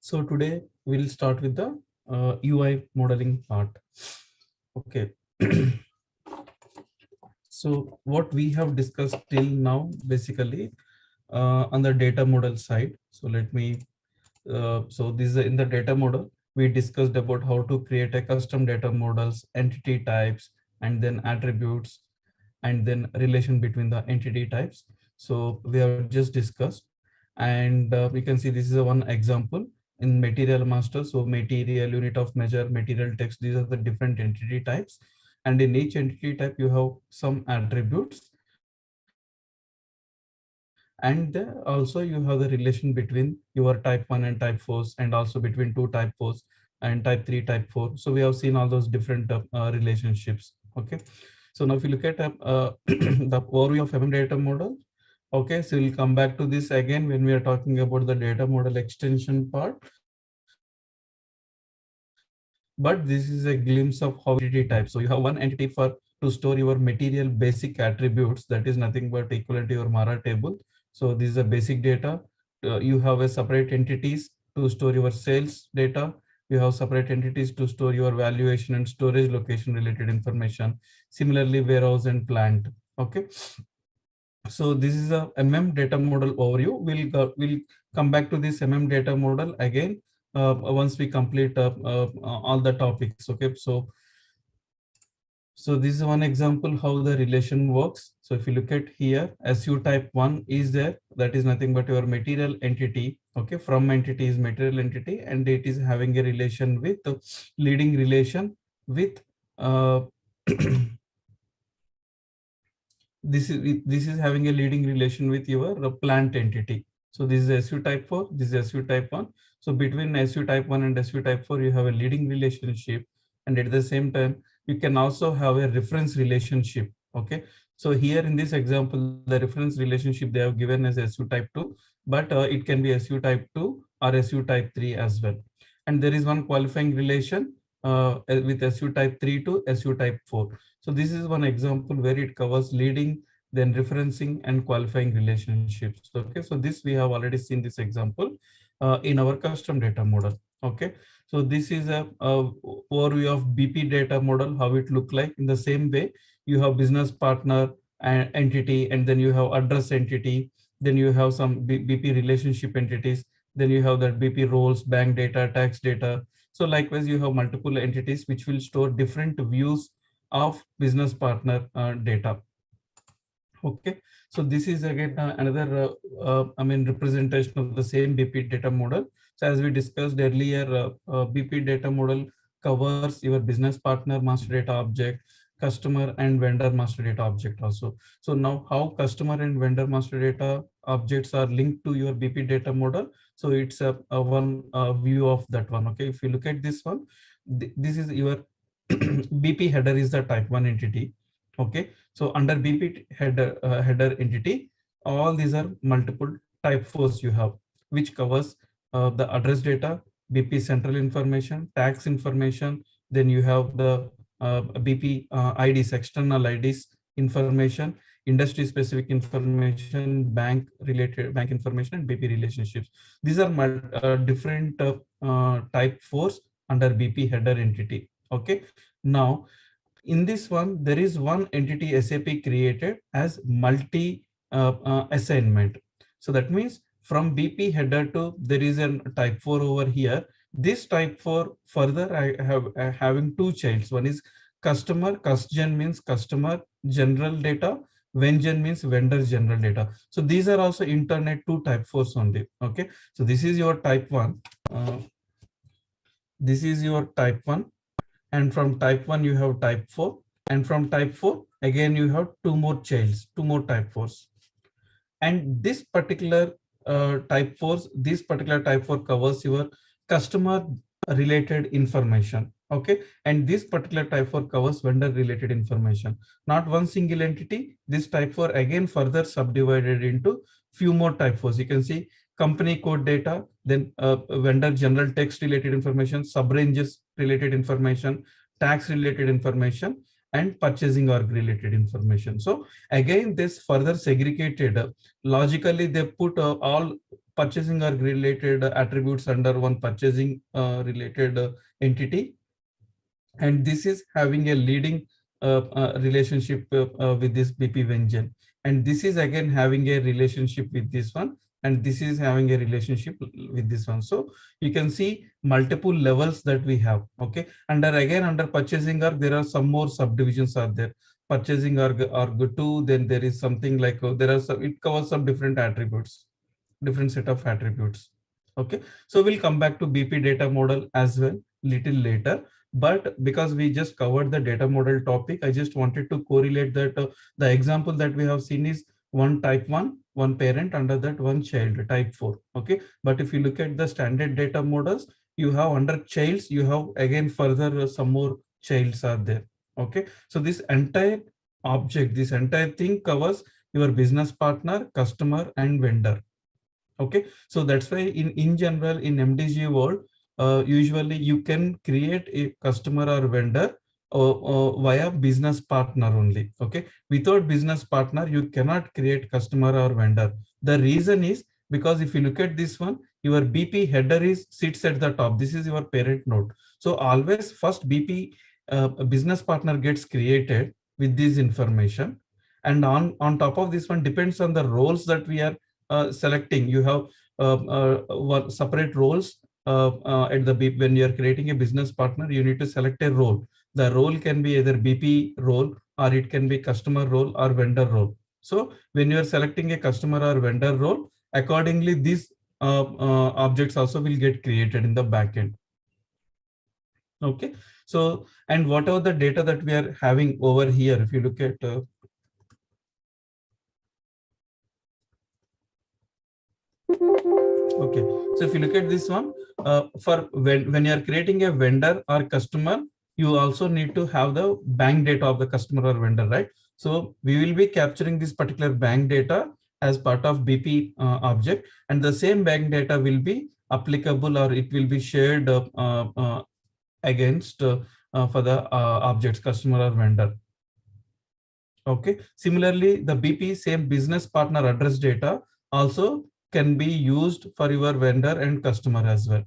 So today we'll start with the UI modeling part. Okay. So what we have discussed till now, basically on the data model side. So let me, so this is in the data model, we discussed about how to create a custom data models, entity types, and then attributes, and then relation between the entity types. So we have just discussed, and we can see this is a one example in material master. So material, unit of measure, material text, these are the different entity types, and in each entity type you have some attributes, and also you have the relation between your type 1 and type 4, and also between two type 4s and type 3 type 4. So we have seen all those different relationships. Okay, so now if you look at the overview of data model. Okay, so we'll come back to this again when we are talking about the data model extension part. But this is a glimpse of how entity type. So you have one entity for to store your material basic attributes, that is nothing but equivalent to your Mara table. So this is a basic data. You have a separate entities to store your sales data. You have separate entities to store your valuation and storage location related information. Similarly, warehouse and plant. Okay. So this is a data model overview. We'll come back to this data model again once we complete all the topics. Okay, so this is one example how the relation works. So if you look at here, SU type 1 is there, that is nothing but your material entity. Okay, from entity is material entity, and it is having a relation with leading relation with this is having a leading relation with your plant entity. So this is SU type 4, this is SU type 1. So between SU type 1 and SU type 4, you have a leading relationship, and at the same time, you can also have a reference relationship. Okay, so here in this example, the reference relationship they have given as SU type 2, but it can be SU type 2 or SU type 3 as well. And there is one qualifying relation with SU type 3 to SU type 4. So this is one example where it covers leading, then referencing and qualifying relationships. Okay, so this we have already seen this example in our custom data model. Okay, so this is a overview of BP data model, how it look like. In the same way, you have business partner and entity, and then you have address entity, then you have some BP relationship entities, then you have that BP roles, bank data, tax data. So likewise, you have multiple entities which will store different views of business partner data. Okay, so this is again another representation of the same BP data model. So as we discussed earlier, BP data model covers your business partner master data object, customer and vendor master data object also. So now how customer and vendor master data objects are linked to your BP data model. So it's a one view of that one. Okay, if you look at this one, this is your BP header is the type 1 entity. Okay, so under BP header entity, all these are multiple type 4s you have, which covers the address data, BP central information, tax information. Then you have the BP IDs, external IDs information, industry specific information, bank related bank information, and BP relationships. These are different type 4s under BP header entity. Okay, now in this one, there is one entity SAP created as multi assignment. So that means from BP header to there is a type 4 over here. This type 4 further I have having two childs. One is customer, cusgen means customer general data, vengen means vendor general data. So these are also internet two type 4s only. Okay, so this is your type 1. This is your type 1. And from type 1 you have type 4, and from type 4 again you have two more childs, two more type 4s. And this particular type 4s, this particular type 4 covers your customer related information. Okay, and this particular type 4 covers vendor related information. Not one single entity. This type 4 again further subdivided into few more type 4s. You can see company code data, then vendor general text related information, subranges related information, tax related information, and purchasing org related information. So again, this further segregated logically, they put all purchasing or related attributes under one purchasing related entity, and this is having a leading relationship with this BP Vengeance, and this is again having a relationship with this one, and this is having a relationship with this one. So you can see multiple levels that we have. Okay, under purchasing org there are some more subdivisions are there. Purchasing org 2, then there is something like there are some, it covers some different attributes, different set of attributes. Okay, so we'll come back to BP data model as well little later, but because we just covered the data model topic, I just wanted to correlate that the example that we have seen is one type 1, one parent, under that one child, type 4. Okay, but if you look at the standard data models, you have under childs, you have again further some more childs are there. Okay, so this entire object, this entire thing covers your business partner, customer, and vendor. Okay, so that's why in general in MDG world, usually you can create a customer or vendor via business partner only. Okay, without business partner you cannot create customer or vendor. The reason is because if you look at this one, your BP header is sits at the top. This is your parent node. So always first BP business partner gets created with this information, and on top of this one, depends on the roles that we are selecting. You have separate roles at the BP. When you are creating a business partner, you need to select a role. The role can be either BP role, or it can be customer role or vendor role. So when you are selecting a customer or vendor role, accordingly these objects also will get created in the backend. Okay, so and whatever the data that we are having over here, if you look at okay, so if you look at this one, for when you are creating a vendor or customer, you also need to have the bank data of the customer or vendor, right? So we will be capturing this particular bank data as part of BP object, and the same bank data will be applicable, or it will be shared against for the objects customer or vendor. Okay, similarly the BP same business partner address data also can be used for your vendor and customer as well.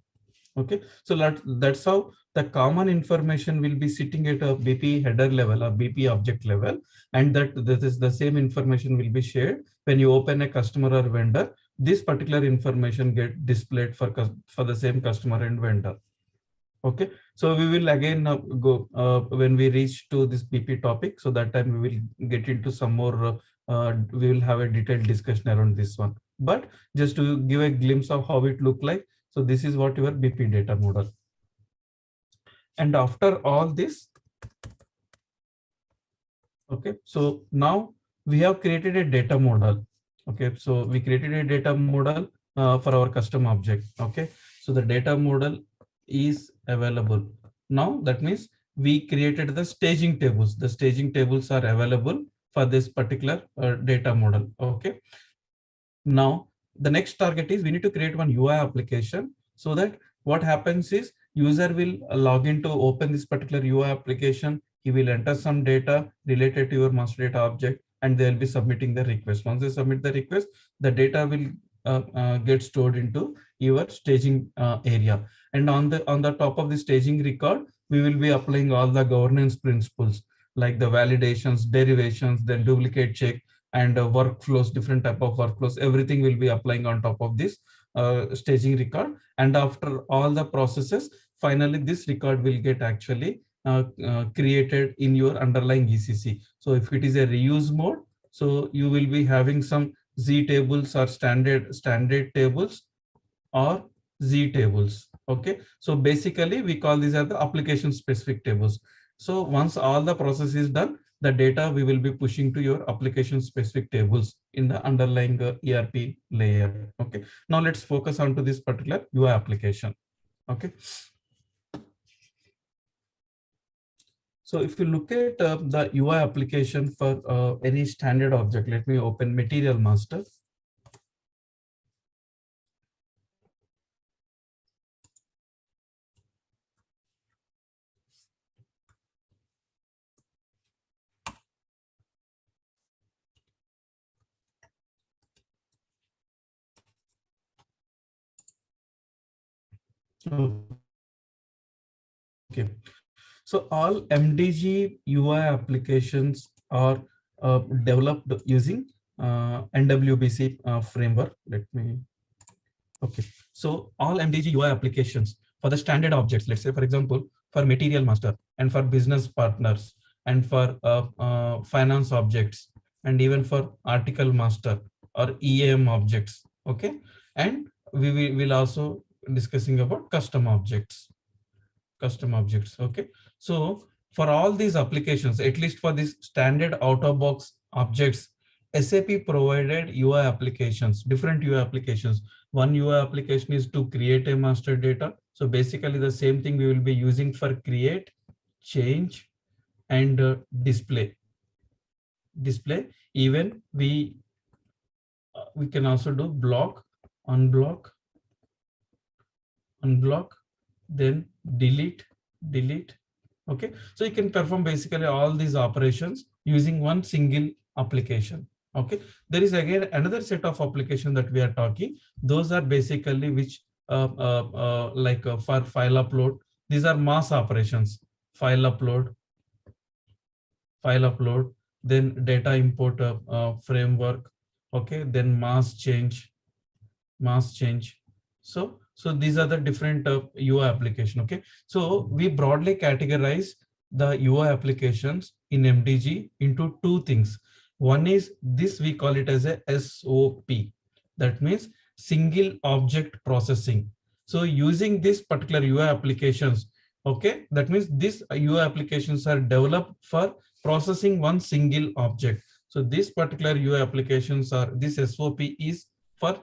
Okay, so that's how the common information will be sitting at a BP header level or BP object level, and that this is the same information will be shared when you open a customer or vendor. This particular information get displayed for the same customer and vendor. Okay, so we will again go when we reach to this BP topic. So that time we will get into some more. We will have a detailed discussion around this one. But just to give a glimpse of how it look like. So this is what your BP data model. And after all this, okay, so now we have created a data model. Okay, so we created a data model for our custom object. Okay, so the data model is available now. That means we created the staging tables. The staging tables are available for this particular data model. Okay, now the next target is we need to create one UI application, so that what happens is user will log in to open this particular UI application. He will enter some data related to your master data object, and they'll be submitting the request. Once they submit the request, the data will get stored into your staging area. And on the top of the staging record, we will be applying all the governance principles like the validations, derivations, then duplicate check, and workflows, different type of workflows. Everything will be applying on top of this staging record. And after all the processes, finally this record will get actually created in your underlying ECC. So if it is a reuse mode, so you will be having some Z tables or standard tables or Z tables. Okay, so basically we call these as the application specific tables. So once all the process is done, the data we will be pushing to your application specific tables in the underlying ERP layer. Okay, now let's focus on to this particular UI application. Okay, so if you look at the UI application for any standard object, let me open material master. Okay. So all MDG UI applications are developed using NWBC framework. Let me. Okay. So all MDG UI applications for the standard objects, let's say, for example, for material master and for business partners and for finance objects and even for article master or EAM objects. Okay. And we will also discussing about custom objects. Okay. So for all these applications, at least for these standard out of box objects, SAP provided UI applications, different UI applications. One UI application is to create a master data. So basically the same thing we will be using for create, change, and display. Even we can also do block, unblock, then delete. Okay, so you can perform basically all these operations using one single application. Okay, there is again another set of application that we are talking. Those are basically which for file upload. These are mass operations. File upload, then data import framework. Okay, then mass change. So these are the different UI application. Okay, so we broadly categorize the UI applications in MDG into two things. One is this, we call it as a SOP, that means single object processing. So using this particular UI applications, okay, that means these UI applications are developed for processing one single object. So this particular UI applications are, this SOP is for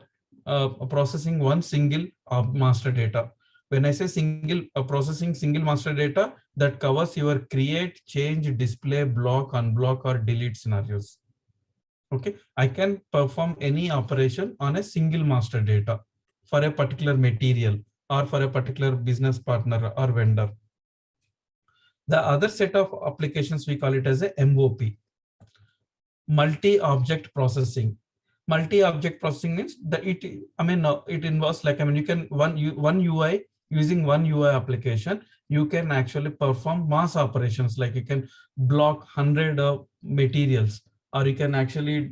processing one single master data. When I say single processing single master data, that covers your create, change, display, block, unblock, or delete scenarios. Okay, I can perform any operation on a single master data for a particular material or for a particular business partner or vendor. The other set of applications, we call it as a MOP, multi-object processing. Multi-object processing means that it involves like, you can one UI, using one UI application, you can actually perform mass operations, like you can block 100 materials, or you can actually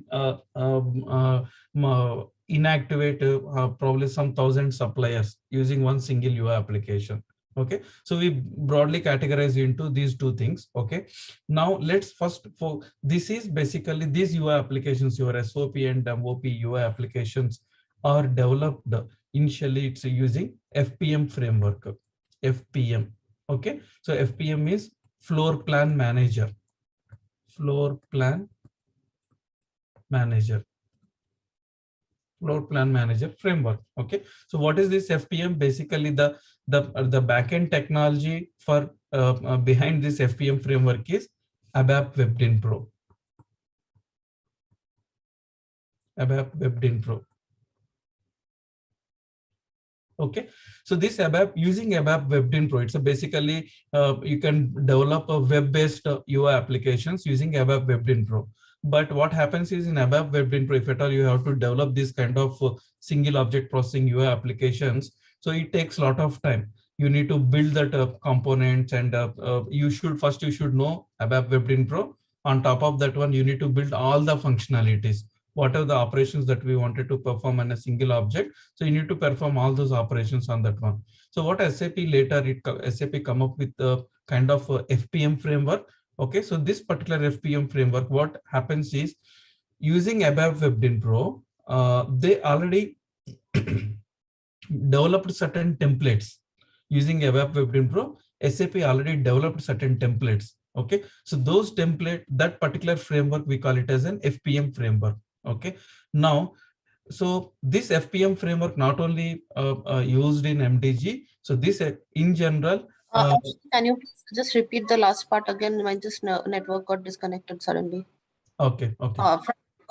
inactivate probably some 1,000 suppliers using one single UI application. Okay, so we broadly categorize into these two things. Okay, now let's first, for this is basically these UI applications, your SOP and MOP UI applications are developed initially, it's using FPM framework. FPM. Okay, so FPM is floor plan manager framework. Okay, so what is this FPM? Basically the backend technology for behind this FPM framework is ABAP WebDyn Pro. Okay, so this using ABAP WebDyn Pro, it's basically you can develop a web-based UI applications using ABAP WebDyn Pro. But what happens is in ABAP WebDyn Pro, if at all you have to develop this kind of single object processing UI applications, so it takes a lot of time. You need to build that components, and you should know ABAP WebDyn Pro. On top of that one, you need to build all the functionalities, what are the operations that we wanted to perform on a single object. So you need to perform all those operations on that one. So what SAP later, SAP come up with a kind of FPM framework. Okay, so this particular FPM framework, what happens is using ABAP WebDyn Pro, they already developed certain templates. Using ABAP WebDyn Pro, SAP already developed certain templates. Okay, so those template, that particular framework, we call it as an FPM framework. Okay, now, so this FPM framework not only used in MDG, so this in general. Can you please just repeat the last part again? My just network got disconnected suddenly. Okay.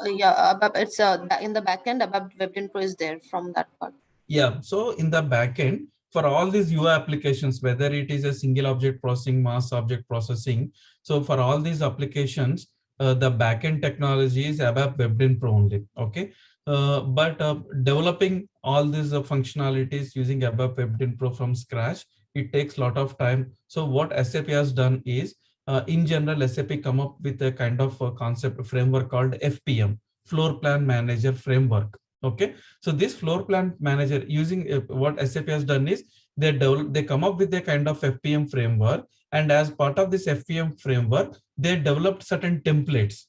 Yeah, it's in the backend. ABAP WebDyn Pro is there from that part. Yeah, so in the backend, for all these UI applications, whether it is a single object processing, mass object processing, so for all these applications, the backend technology is ABAP WebDyn Pro only. Okay, But developing all these functionalities using ABAP WebDin Pro from scratch, it takes a lot of time. So what SAP has done is, in general, SAP come up with a kind of concept framework called FPM, Floor Plan Manager Framework. Okay, so this floor plan manager using what SAP has done is they come up with a kind of FPM framework, and as part of this FPM framework, they developed certain templates,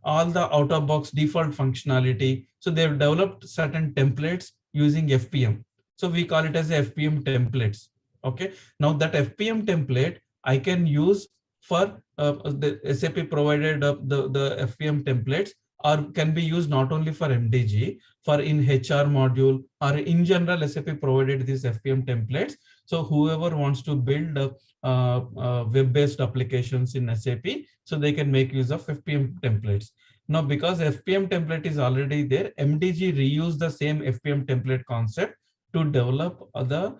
all the out of box default functionality. So they've developed certain templates using FPM. So we call it as FPM templates. Okay. Now that FPM template I can use for the SAP provided the FPM templates, or can be used not only for MDG, for in HR module, or in general SAP provided these FPM templates. So whoever wants to build web-based applications in SAP, so they can make use of FPM templates. Now, because FPM template is already there, MDG reuse the same FPM template concept to develop other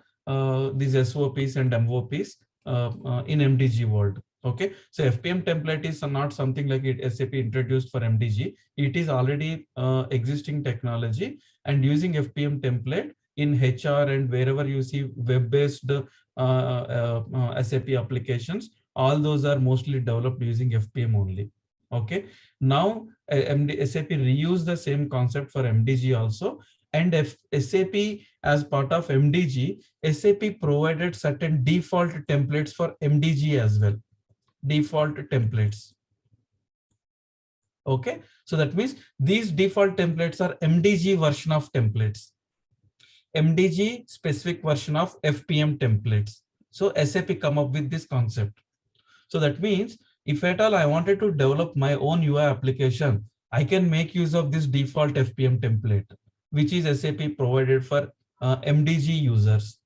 these SOPs and MOPs in MDG world. Okay, so FPM template is not something like it SAP introduced for MDG. It is already existing technology, and using FPM template in HR and wherever you see web-based SAP applications, all those are mostly developed using FPM only. Okay, now SAP reuse the same concept for MDG also, and SAP as part of MDG, SAP provided certain default templates for MDG as well. Default templates. Okay, so that means these default templates are MDG version of templates, MDG specific version of FPM templates. So SAP come up with this concept. So that means if at all I wanted to develop my own UI application, I can make use of this default FPM template, which is SAP provided for MDG users.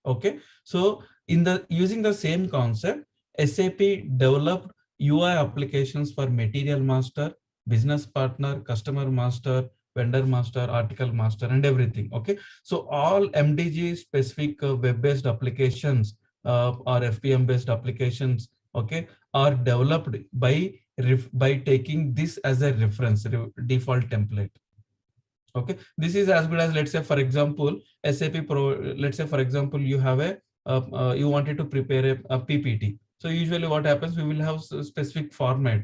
Okay, so in the using the same concept, SAP developed UI applications for material master, business partner, customer master, vendor master, article master, and everything. Okay, so all MDG specific web-based applications or FPM based applications, okay, are developed by taking this as a reference default template. Okay, this is as good as, let's say for example, SAP Pro. Let's say for example, you have you wanted to prepare a PPT. So usually what happens, we will have specific format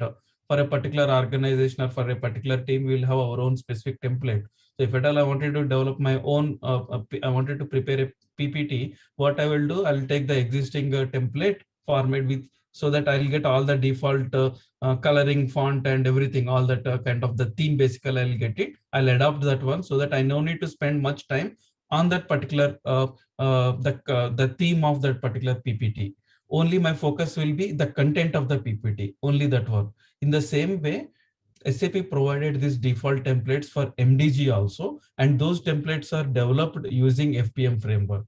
for a particular organization or for a particular team. We will have our own specific template. So if at all I wanted to develop my own, I wanted to prepare a PPT, what I will do, I will take the existing template format with, so that I'll get all the default coloring, font, and everything, all that kind of the theme. Basically, I'll get it. I'll adopt that one, so that I no need to spend much time on that particular the theme of that particular PPT. Only my focus will be the content of the PPT. Only that one. In the same way, SAP provided these default templates for MDG also, and those templates are developed using FPM framework.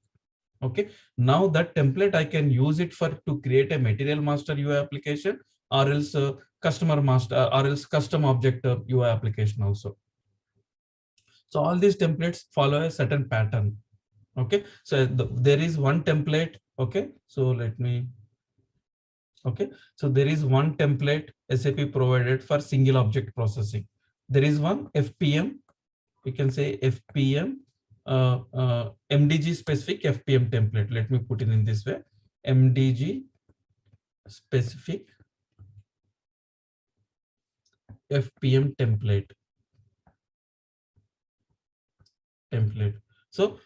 Okay, now that template I can use it for to create a material master UI application, or else customer master, or else custom object UI application also. So all these templates follow a certain pattern. Okay, so there is one template. Okay, so let me. Okay, so there is one template SAP provided for single object processing. There is one FPM. We can say FPM. MDG specific FPM template. Let me put it in this way. MDG specific FPM template. So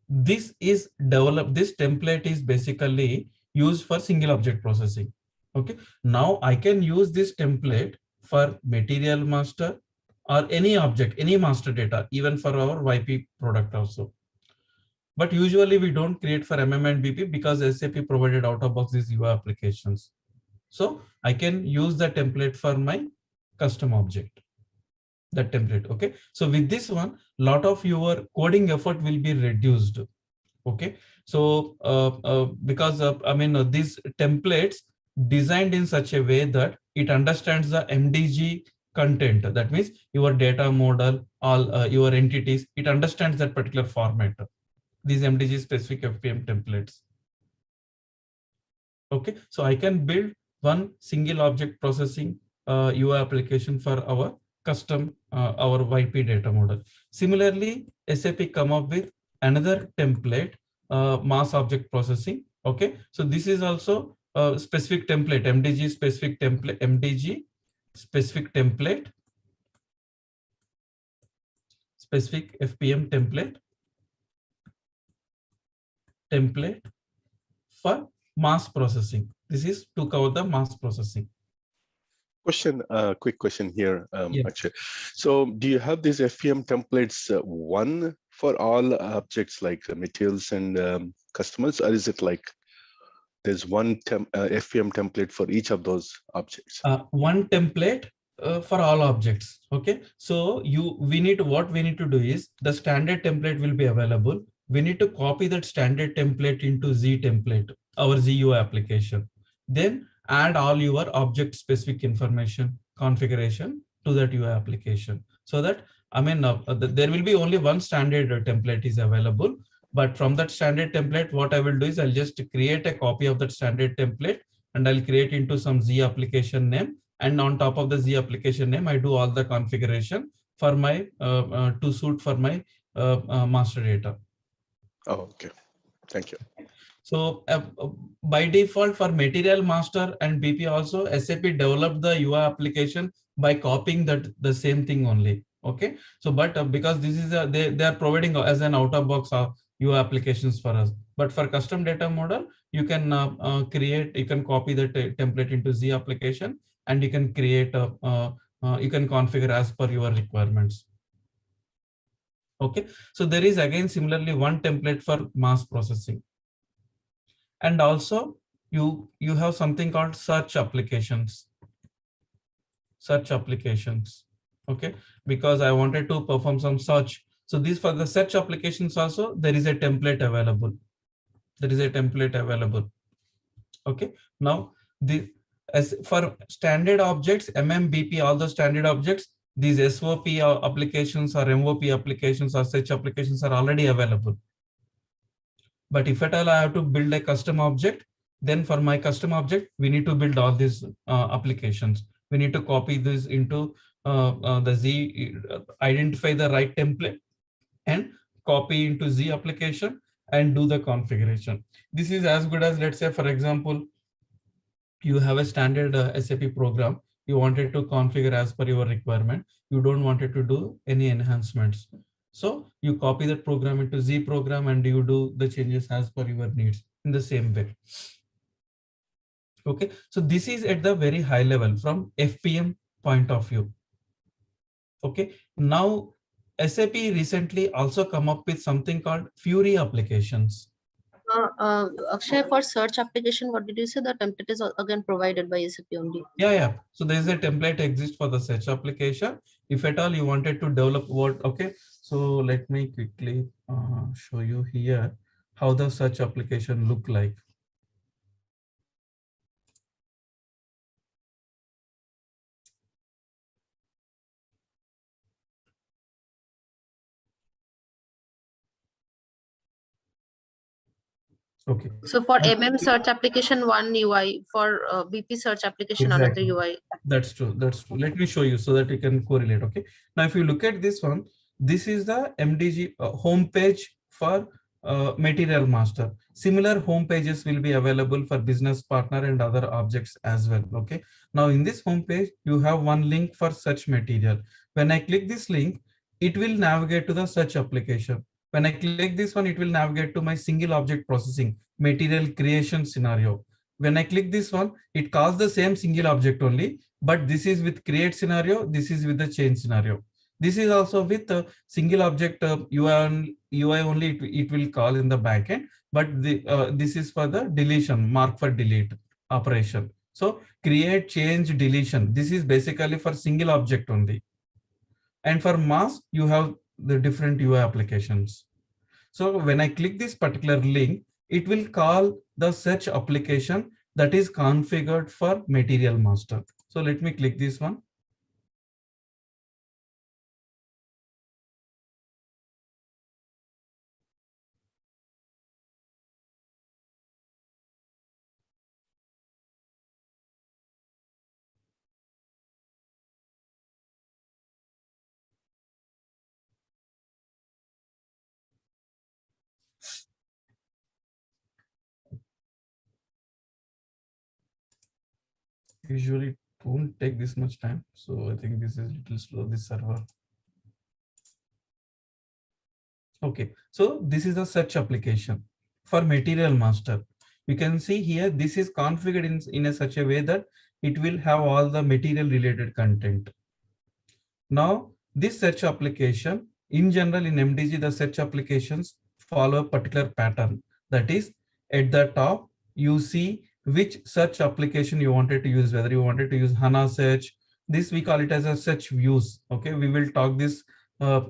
this is developed. This template is basically used for single object processing. Okay. Now I can use this template for material master or any object, any master data, even for our YP product also. But usually we don't create for MM and BP because SAP provided out of box these UI applications. So I can use the template for my custom object. That template. Okay. So with this one, lot of your coding effort will be reduced. Okay. So because these templates designed in such a way that it understands the MDG content. That means your data model, all your entities, it understands that particular format. These MDG specific FPM templates. Okay, so I can build one single object processing UI application for our custom our YP data model. Similarly, SAP come up with another template, mass object processing. Okay, so this is also a specific template, MDG specific template, MDG specific template, specific FPM template for mass processing. This is to cover the mass processing. Question, quick question here, Yeah. Akshay. So do you have these FPM templates one for all objects like materials and customers, or is it like there's one FPM template for each of those objects? One template for all objects. Okay, so what we need to do is the standard template will be available. We need to copy that standard template into Z template, our ZUI application. Then add all your object specific information configuration to that UI application, so that there will be only one standard template is available. But from that standard template, what I will do is I'll just create a copy of that standard template and I'll create into some Z application name. And on top of the Z application name, I do all the configuration for my to suit for my master data. Oh, okay. Thank you. So by default for material master and BP also, SAP developed the UI application by copying the same thing only. Okay. So, but because this is they are providing as an out of box UI applications for us. But for custom data model, you can you can copy the template into Z application and you can create you can configure as per your requirements. Okay. So there is again similarly one template for mass processing. And also you have something called search applications. Okay, because I wanted to perform some search. So these for the search applications also there is a template available. Okay, now as for standard objects, MMBP, all the standard objects, these SOP applications or MOP applications or search applications are already available. But if at all I have to build a custom object, then for my custom object, we need to build all these applications. We need to copy this into the Z, identify the right template and copy into Z application and do the configuration. This is as good as, let's say, for example, you have a standard SAP program. You wanted to configure as per your requirement. You don't wanted to do any enhancements. So you copy that program into Z program and you do the changes as per your needs in the same way. Okay, so this is at the very high level from FPM point of view. Okay, now SAP recently also come up with something called Fury applications. Akshay, for search application, what did you say? The template is again provided by SAP only. Yeah. So there is a template exists for the search application. If at all you wanted to develop what, okay. So let me quickly show you here how the search application look like. Okay. So for search application, one UI, for BP search application, Exactly. another UI. That's true. Let me show you so that you can correlate. Okay. Now, if you look at this one, this is the MDG homepage for material master. Similar home pages will be available for business partner and other objects as well. Okay. Now, in this homepage, you have one link for search material. When I click this link, it will navigate to the search application. When I click this one, it will navigate to my single object processing material creation scenario. When I click this one, it calls the same single object only, but this is with create scenario, this is with the change scenario. This is also with a single object UI only, it will call in the backend, but this is for the deletion, mark for delete operation. So create, change, deletion. This is basically for single object only. And for mass, you have the different UI applications. So when I click this particular link, it will call the search application that is configured for material master. So let me click this one. usually don't take this much time. So I think this is a little slow, this server. Okay, so this is a search application for material master. You can see here, this is configured in a such a way that it will have all the material related content. Now, this search application, in general in MDG, the search applications follow a particular pattern. That is, at the top, you see which search application you wanted to use, whether you wanted to use HANA search. This we call it as a search views. Okay, we will talk this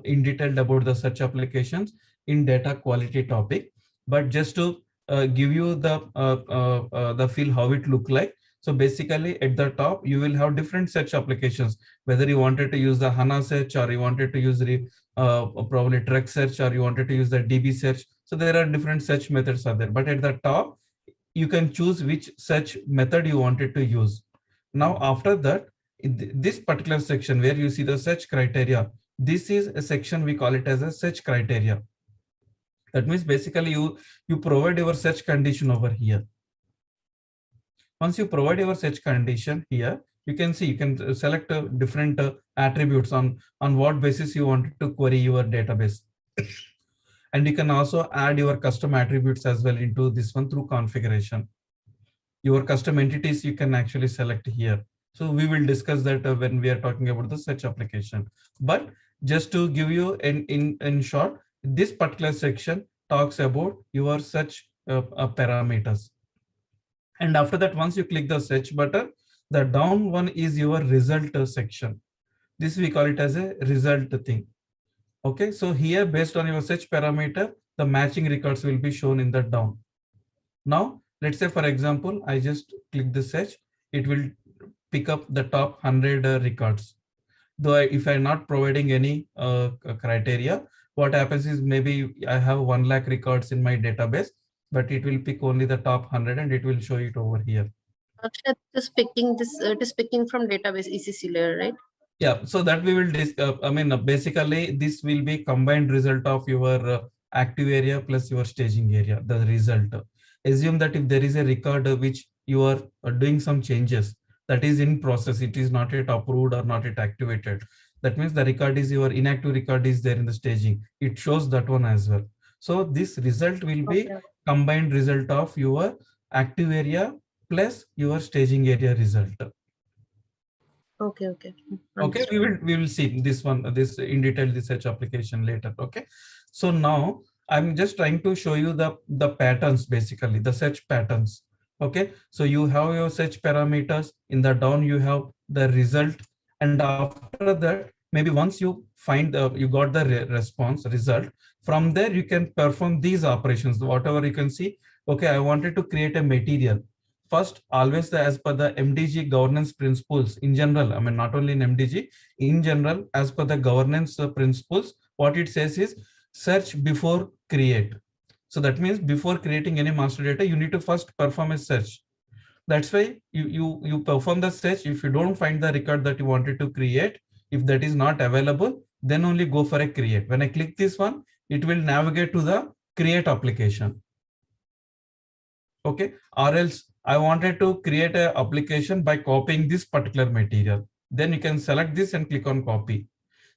in detail about the search applications in data quality topic. But just to give you the feel how it look like. So basically at the top, you will have different search applications, whether you wanted to use the HANA search or you wanted to use the probably Trek search or you wanted to use the DB search. So there are different search methods are there, but at the top, you can choose which search method you wanted to use. Now, after that, in this particular section where you see the search criteria, this is a section we call it as a search criteria. That means basically you provide your search condition over here. Once you provide your search condition here, you can see you can select different attributes on what basis you want to query your database. And you can also add your custom attributes as well into this one through configuration. Your custom entities you can actually select here. So we will discuss that when we are talking about the search application. But just to give you in short, this particular section talks about your search parameters. And after that, once you click the search button, the down one is your result section. This we call it as a result thing. Okay, so here based on your search parameter, the matching records will be shown in the down. Now, let's say for example, I just click the search, it will pick up the top 100 records. Though if I'm not providing any criteria, what happens is maybe I have 1 lakh records in my database, but it will pick only the top 100 and it will show it over here. Actually, it is picking from database ECC layer, right? Yeah, so that we will discuss. I mean, basically, this will be combined result of your active area plus your staging area, the result. Assume that if there is a record which you are doing some changes, that is in process, it is not yet approved or not yet activated. That means the record is your inactive record is there in the staging. It shows that one as well. So this result will be combined result of your active area plus your staging area result. Okay. Okay, we will see this one, this in detail, this search application later. Okay, so now I'm just trying to show you the patterns, basically the search patterns. Okay, so you have your search parameters, in the down you have the result, and after that maybe once you find you got the response result, from there you can perform these operations, whatever you can see. Okay, I wanted to create a material. First, always as per the MDG governance principles in general, I mean, not only in MDG, in general, as per the governance principles, what it says is search before create. So that means before creating any master data, you need to first perform a search. That's why you perform the search. If you don't find the record that you wanted to create, if that is not available, then only go for a create. When I click this one, it will navigate to the create application. Okay, or else I wanted to create an application by copying this particular material. Then you can select this and click on copy.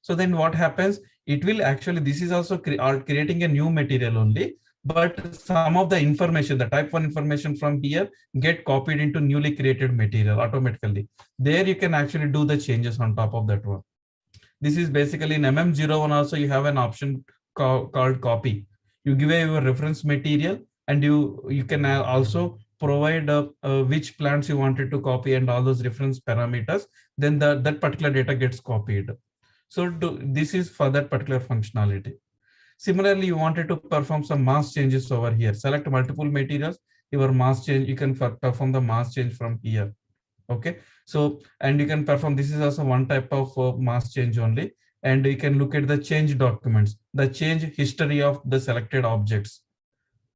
So then what happens? It will actually, this is also creating a new material only, but some of the information, the type 1 information from here get copied into newly created material automatically. There you can actually do the changes on top of that one. This is basically in MM01 also you have an option called copy. You give a your reference material and you can also provide which plants you wanted to copy and all those reference parameters. Then that particular data gets copied. So this is for that particular functionality. Similarly, you wanted to perform some mass changes over here. Select multiple materials, your mass change, you can perform the mass change from here. Okay, so and you can perform, this is also one type of mass change only, and you can look at the change documents, the change history of the selected objects.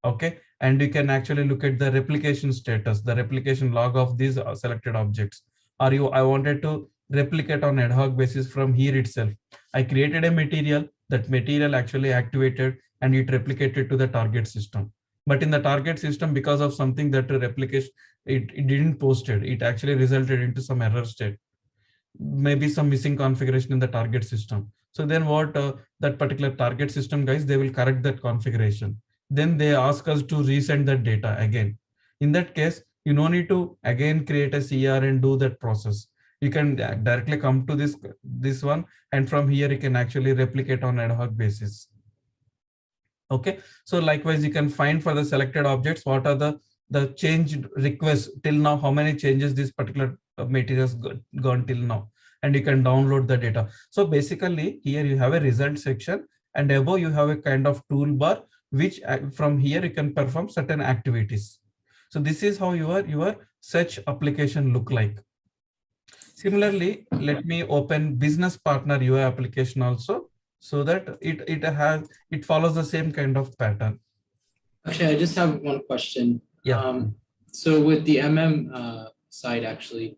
Okay, and you can actually look at the replication status, the replication log of these selected objects. I wanted to replicate on ad hoc basis from here itself. I created a material, that material actually activated and it replicated to the target system. But in the target system, because of something that replication, it didn't post it. It actually resulted into some error state, maybe some missing configuration in the target system. So then what that particular target system guys, they will correct that configuration. Then they ask us to resend that data again. In that case, you no need to again create a CR and do that process. You can directly come to this one, and from here you can actually replicate on ad hoc basis. Okay, so likewise you can find for the selected objects what are the changed requests till now, how many changes this particular materials gone till now, and you can download the data. So basically here you have a result section, and above you have a kind of toolbar, which from here you can perform certain activities. So this is how your search application look like. Similarly, let me open business partner UI application also, so that it follows the same kind of pattern. Actually, I just have one question. Yeah. So with the side, actually,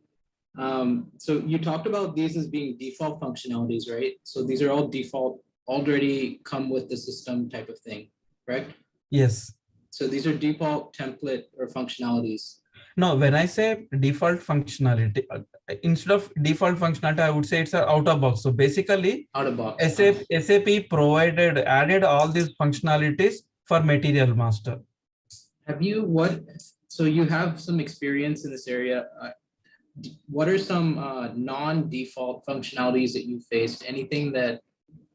so you talked about these as being default functionalities, right? So these are all default, already come with the system type of thing, correct? Yes. So these are default template or functionalities. No, when I say default functionality, instead of default functionality, I would say it's an out of box. So basically, Out of box. SAP added all these functionalities for Material Master. So you have some experience in this area. What are some non-default functionalities that you faced? Anything that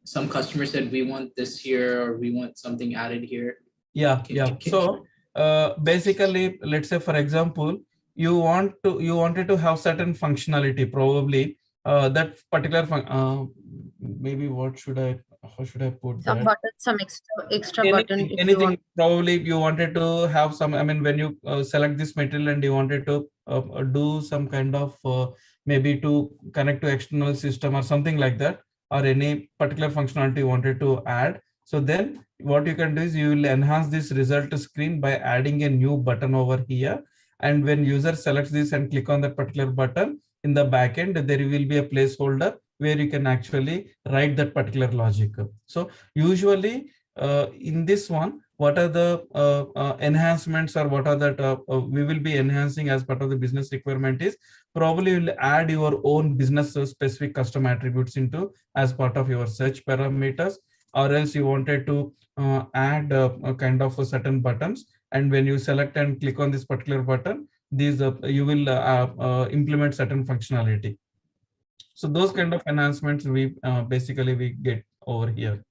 some customers said, we want this here, or we want something added here? Yeah. So basically, let's say, for example, you wanted to have certain functionality, probably that particular maybe how should I put Some that? button, some extra button. Anything, probably you wanted to have some, I mean, when you select this material and you wanted to do some kind of maybe to connect to external system or something like that, or any particular functionality you wanted to add. So then what you can do is you will enhance this result screen by adding a new button over here. And when user selects this and click on that particular button, in the backend, there will be a placeholder where you can actually write that particular logic. So usually in this one, what are the enhancements, or what are that we will be enhancing as part of the business requirement is probably you'll add your own business specific custom attributes into as part of your search parameters, or else you wanted to add a kind of a certain buttons, and when you select and click on this particular button, these you will implement certain functionality. So those kind of enhancements we basically we get over here.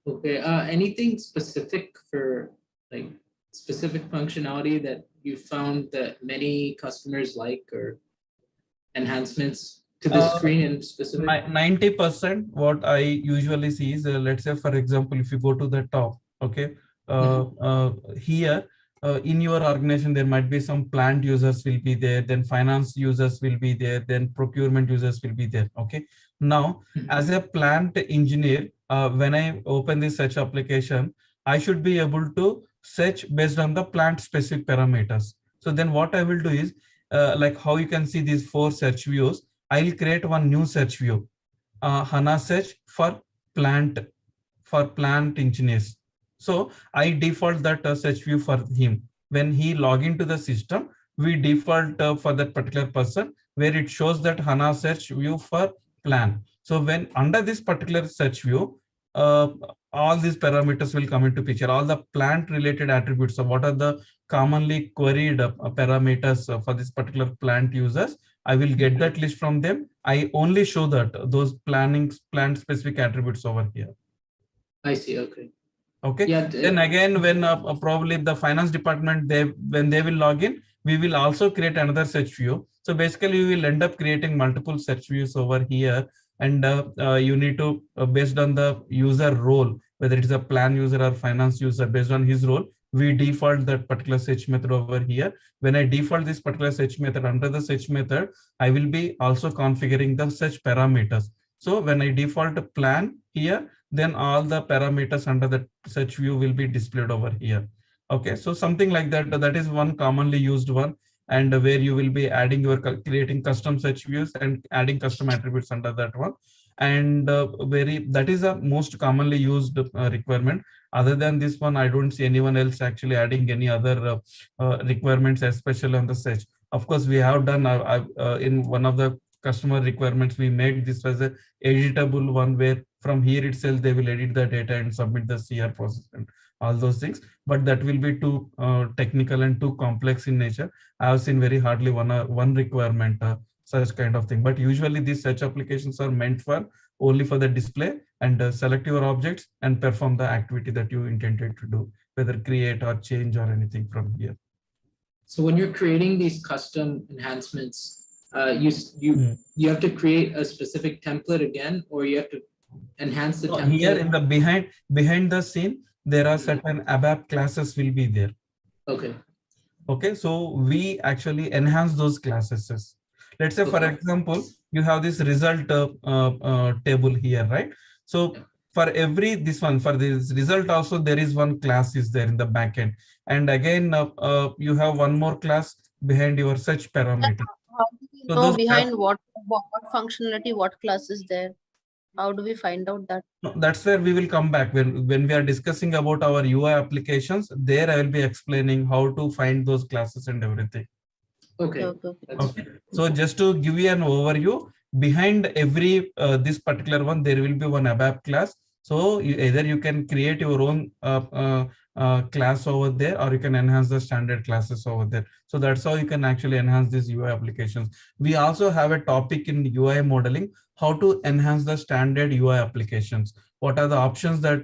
Okay. Anything specific for like specific functionality that you found that many customers like, or enhancements to the screen in specific? 90% what I usually see is let's say, for example, if you go to the top, okay, here in your organization there might be some plant users will be there, then finance users will be there, then procurement users will be there. Okay, now as a plant engineer, when I open this search application, I should be able to search based on the plant specific parameters. So then what I will do is like how you can see these 4 search views, I will create one new search view, HANA search for plant engineers. So I default that search view for him. When he log into the system, we default for that particular person, where it shows that HANA search view for plan. So when under this particular search view, all these parameters will come into picture, all the plant related attributes. So what are the commonly queried parameters for this particular plant users? I will get that list from them. I only show that those plant specific attributes over here. I see. Okay. Okay. Yeah. Then again, when probably the finance department, when they will log in, we will also create another search view. So basically, we will end up creating multiple search views over here, and you need to based on the user role, whether it is a plan user or finance user, based on his role, we default that particular search method over here. When I default this particular search method, under the search method, I will be also configuring the search parameters. So when I default a plan here, then all the parameters under the search view will be displayed over here. Okay, so something like that. That is one commonly used one, and where you will be adding creating custom search views and adding custom attributes under that one. and that is the most commonly used requirement. Other than this one, I don't see anyone else actually adding any other requirements, especially on the search. Of course, we have done in one of the customer requirements, we made this as a editable one, where from here itself they will edit the data and submit the CR process and all those things. But that will be too technical and too complex in nature. I have seen very hardly one requirement such kind of thing. But usually these search applications are meant for only for the display and select your objects and perform the activity that you intended to do, whether create or change or anything from here. So when you're creating these custom enhancements, you have to create a specific template again, or you have to enhance the template? Here in the behind the scene, there are certain ABAP classes will be there. Okay. Okay, so we actually enhance those classes. Let's say, for example, you have this result table here, right? So for for this result also, there is one class is there in the backend. And again, you have one more class behind your search parameter. How do we So know behind what functionality, what class is there? How do we find out that? No, that's where we will come back when we are discussing about our UI applications. There I will be explaining how to find those classes and everything. Okay. Okay. So just to give you an overview, behind every this particular one, there will be one ABAP class. So either you can create your own class over there, or you can enhance the standard classes over there. So that's how you can actually enhance these UI applications. We also have a topic in UI modeling, how to enhance the standard UI applications. What are the options that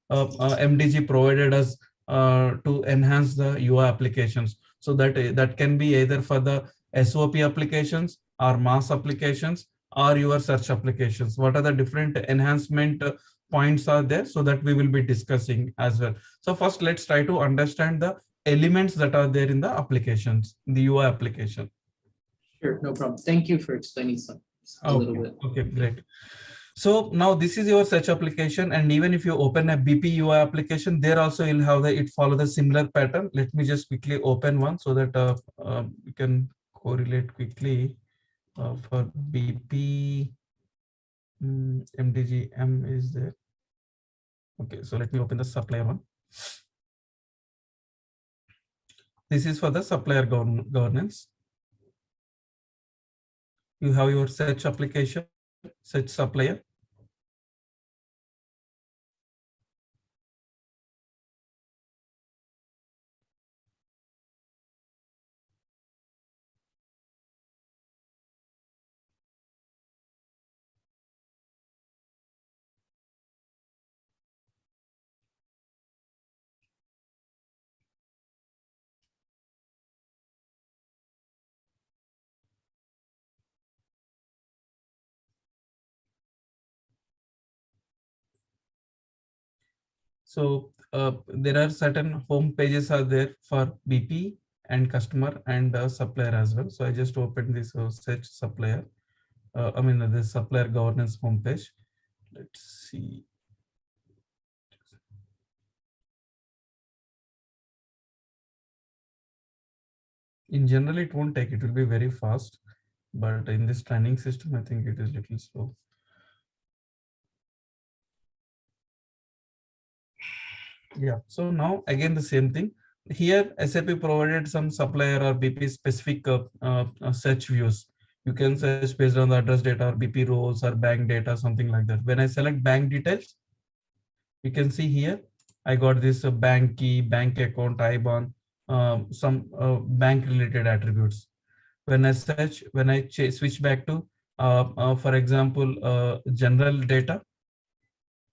MDG provided us to enhance the UI applications? So that can be either for the SOP applications or mass applications or your search applications. What are the different enhancement points are there? So that we will be discussing as well. So first, let's try to understand the elements that are there in the applications, the UI application. Sure, no problem. Thank you for explaining a little bit. Okay, great. So now this is your search application, and even if you open a BP UI application, there also you'll have it follow the similar pattern. Let me just quickly open one so that we can correlate quickly for BP. MDG M is there. Okay, so let me open the supplier one. This is for the supplier governance. You have your search application, search supplier. So there are certain home pages are there for BP and customer and supplier as well. So I just opened this search supplier. I mean the supplier governance homepage. Let's see. In general, it won't take. It will be very fast, but in this training system, I think it is a little slow. Yeah, so now again the same thing. Here SAP provided some supplier or BP specific search views. You can search based on the address data or BP roles or bank data, something like that. When I select bank details, you can see here I got this bank key, bank account, IBAN, some bank related attributes. When I search, when I switch back to for example general data,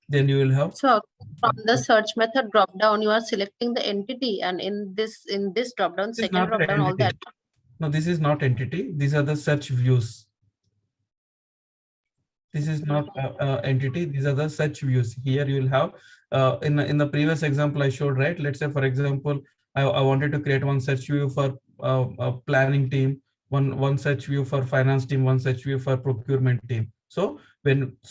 then you will have. So from the search method drop down, you are selecting the entity, and in this drop down, second drop down, all that. No, this is not entity. These are the search views. This is not entity. These are the search views. Here you will have in the previous example I showed, right? Let's say for example, I wanted to create one search view for a planning team, one search view for finance team, one search view for procurement team. So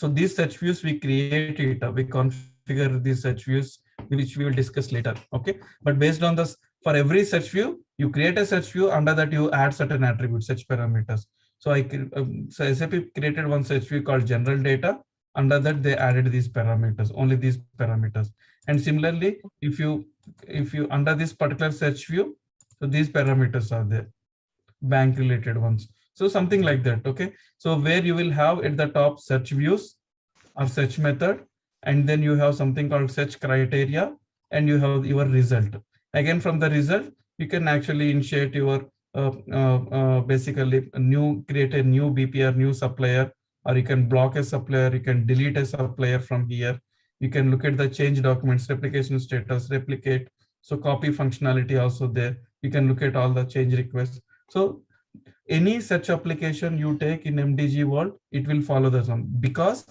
these search views we create it, we configure these search views, which we will discuss later. Okay, but based on this, for every search view, you create a search view. Under that, you add certain attributes, search parameters. So so SAP created one search view called general data. Under that, they added these parameters, only these parameters. And similarly, if you under this particular search view, so these parameters are there, bank related ones. So something like that. Okay. So where you will have at the top search views or search method, and then you have something called search criteria, and you have your result. Again, from the result, you can actually initiate your basically create a new BPR, new supplier, or you can block a supplier, you can delete a supplier from here. You can look at the change documents, replication status, replicate. So copy functionality also there. You can look at all the change requests. So any such application you take in MDG world, it will follow the same, because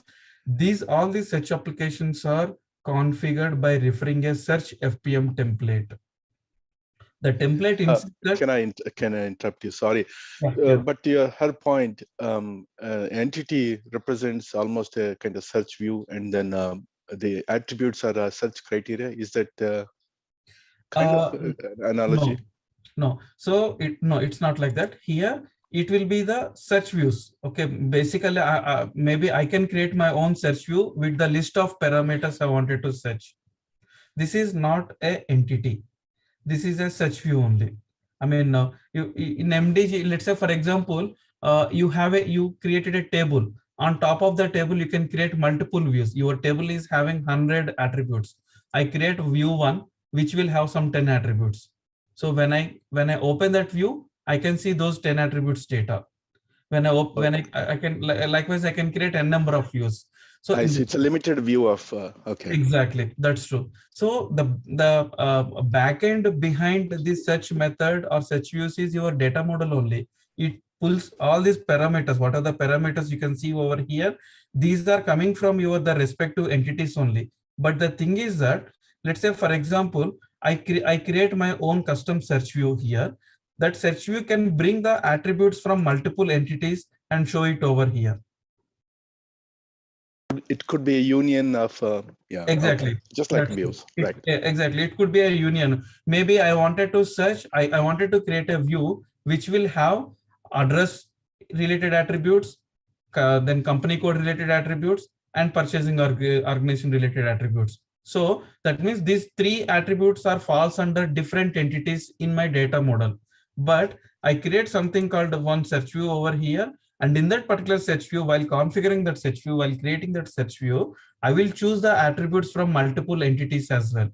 all these such applications are configured by referring a search FPM template. The template insists that. Can I interrupt you? Sorry, Yeah. but her point, entity represents almost a kind of search view, and then the attributes are a search criteria. Is that kind of analogy? No. So it's not like that. Here it will be the search views. Okay, basically, maybe I can create my own search view with the list of parameters I wanted to search. This is not a entity. This is a search view only. I mean, in MDG, let's say for example, you created a table. On top of the table, you can create multiple views. Your table is having 100 attributes. I create view 1, which will have some 10 attributes. So when I open that view, I can see those 10 attributes data. When I can likewise I can create a number of views. So it's a limited view of okay. Exactly, that's true. So the backend behind this search method or search views is your data model only. It pulls all these parameters. What are the parameters you can see over here? These are coming from the respective entities only. But the thing is that, let's say for example, I create my own custom search view here. That search view can bring the attributes from multiple entities and show it over here. It could be a union of exactly, okay. Just like views, right? Exactly, it could be a union. Maybe I wanted to search, I wanted to create a view which will have address related attributes, then company code related attributes, and purchasing organization related attributes. So that means these 3 attributes are falls under different entities in my data model. But I create something called one search view over here. And in that particular search view, while configuring that search view, while creating that search view, I will choose the attributes from multiple entities as well.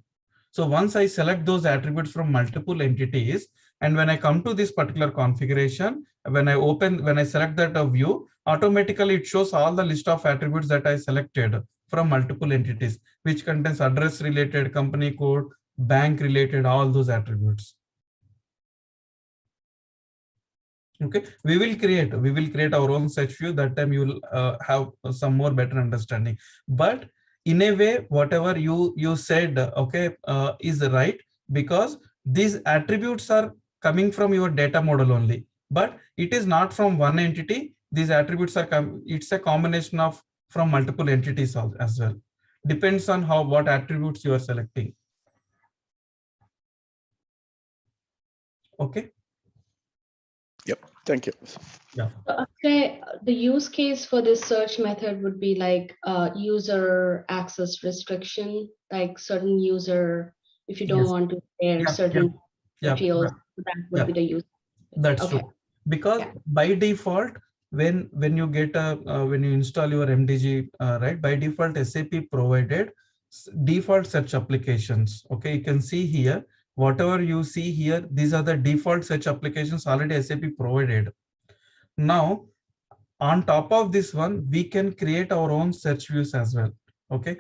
So once I select those attributes from multiple entities, and when I come to this particular configuration, when I select that view, automatically it shows all the list of attributes that I selected from multiple entities, which contains address related, company code, bank related, all those attributes. Okay, we will create our own search view. That time you will have some more better understanding. But in a way, whatever you said, okay, is right, because these attributes are coming from your data model only, but it is not from one entity. These attributes are it's a combination of from multiple entities as well. Depends on what attributes you are selecting. Okay. Yep. Thank you. Yeah. Okay, the use case for this search method would be like user access restriction, like certain user, if you don't Yes. want to share certain fields, that would be the use. That's true. Because by default, when you get when you install your MDG, right, by default SAP provided default search applications. Okay, you can see here, whatever you see here, these are the default search applications already SAP provided. Now, on top of this one, we can create our own search views as well. Okay,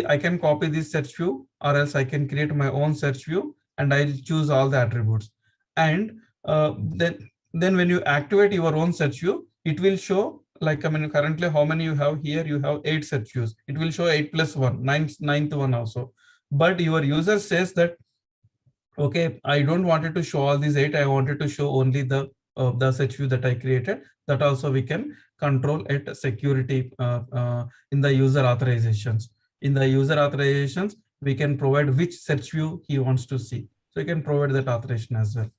I can copy this search view, or else I can create my own search view, and I'll choose all the attributes. And then when you activate your own search view, it will show, like, I mean, currently how many you have here? You have 8 search views. It will show 8 plus 1, ninth one also. But your user says that, okay, I don't wanted to show all these 8. I wanted to show only the search view that I created. That also we can control at security in the user authorizations. In the user authorizations, we can provide which search view he wants to see. So you can provide that authorization as well.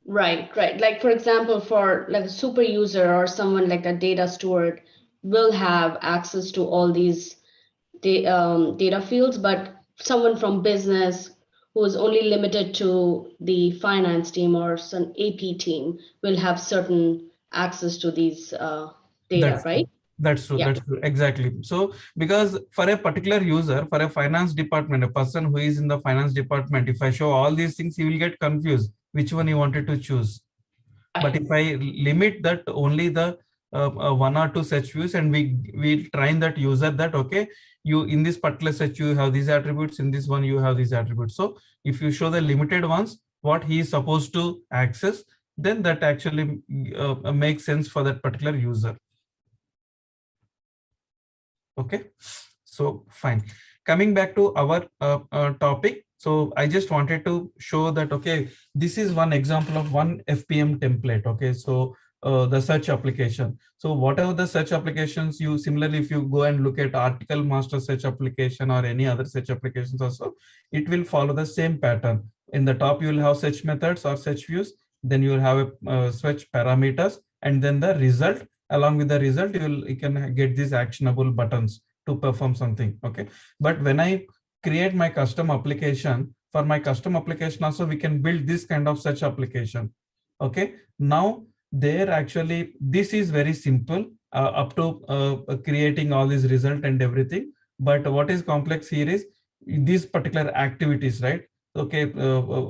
Right. Like for example, for like a super user or someone like a data steward, will have access to all these data fields, but someone from business who is only limited to the finance team or some AP team will have certain access to these data, That's right? that's true. Yeah. That's true. Exactly. So because for a particular user, for a finance department, a person who is in the finance department, if I show all these things, he will get confused which one he wanted to choose. But if I limit that only the one or two such views, and we train that user that okay, you in this particular such you have these attributes, in this one you have these attributes. So if you show the limited ones, what he is supposed to access, then that actually makes sense for that particular user. Okay, so fine. Coming back to our topic, so I just wanted to show that okay, this is one example of one FPM template. Okay, so the search application. So whatever the search applications you similarly, if you go and look at article master search application or any other search applications also, it will follow the same pattern. In the top, you will have search methods or search views. Then you will have a search parameters, and then the result. Along with the result, you can get these actionable buttons to perform something. Okay, but when I create my custom application, for my custom application also we can build this kind of search application. Okay, now there actually this is very simple up to creating all these result and everything. But what is complex here is these particular activities, right? Okay,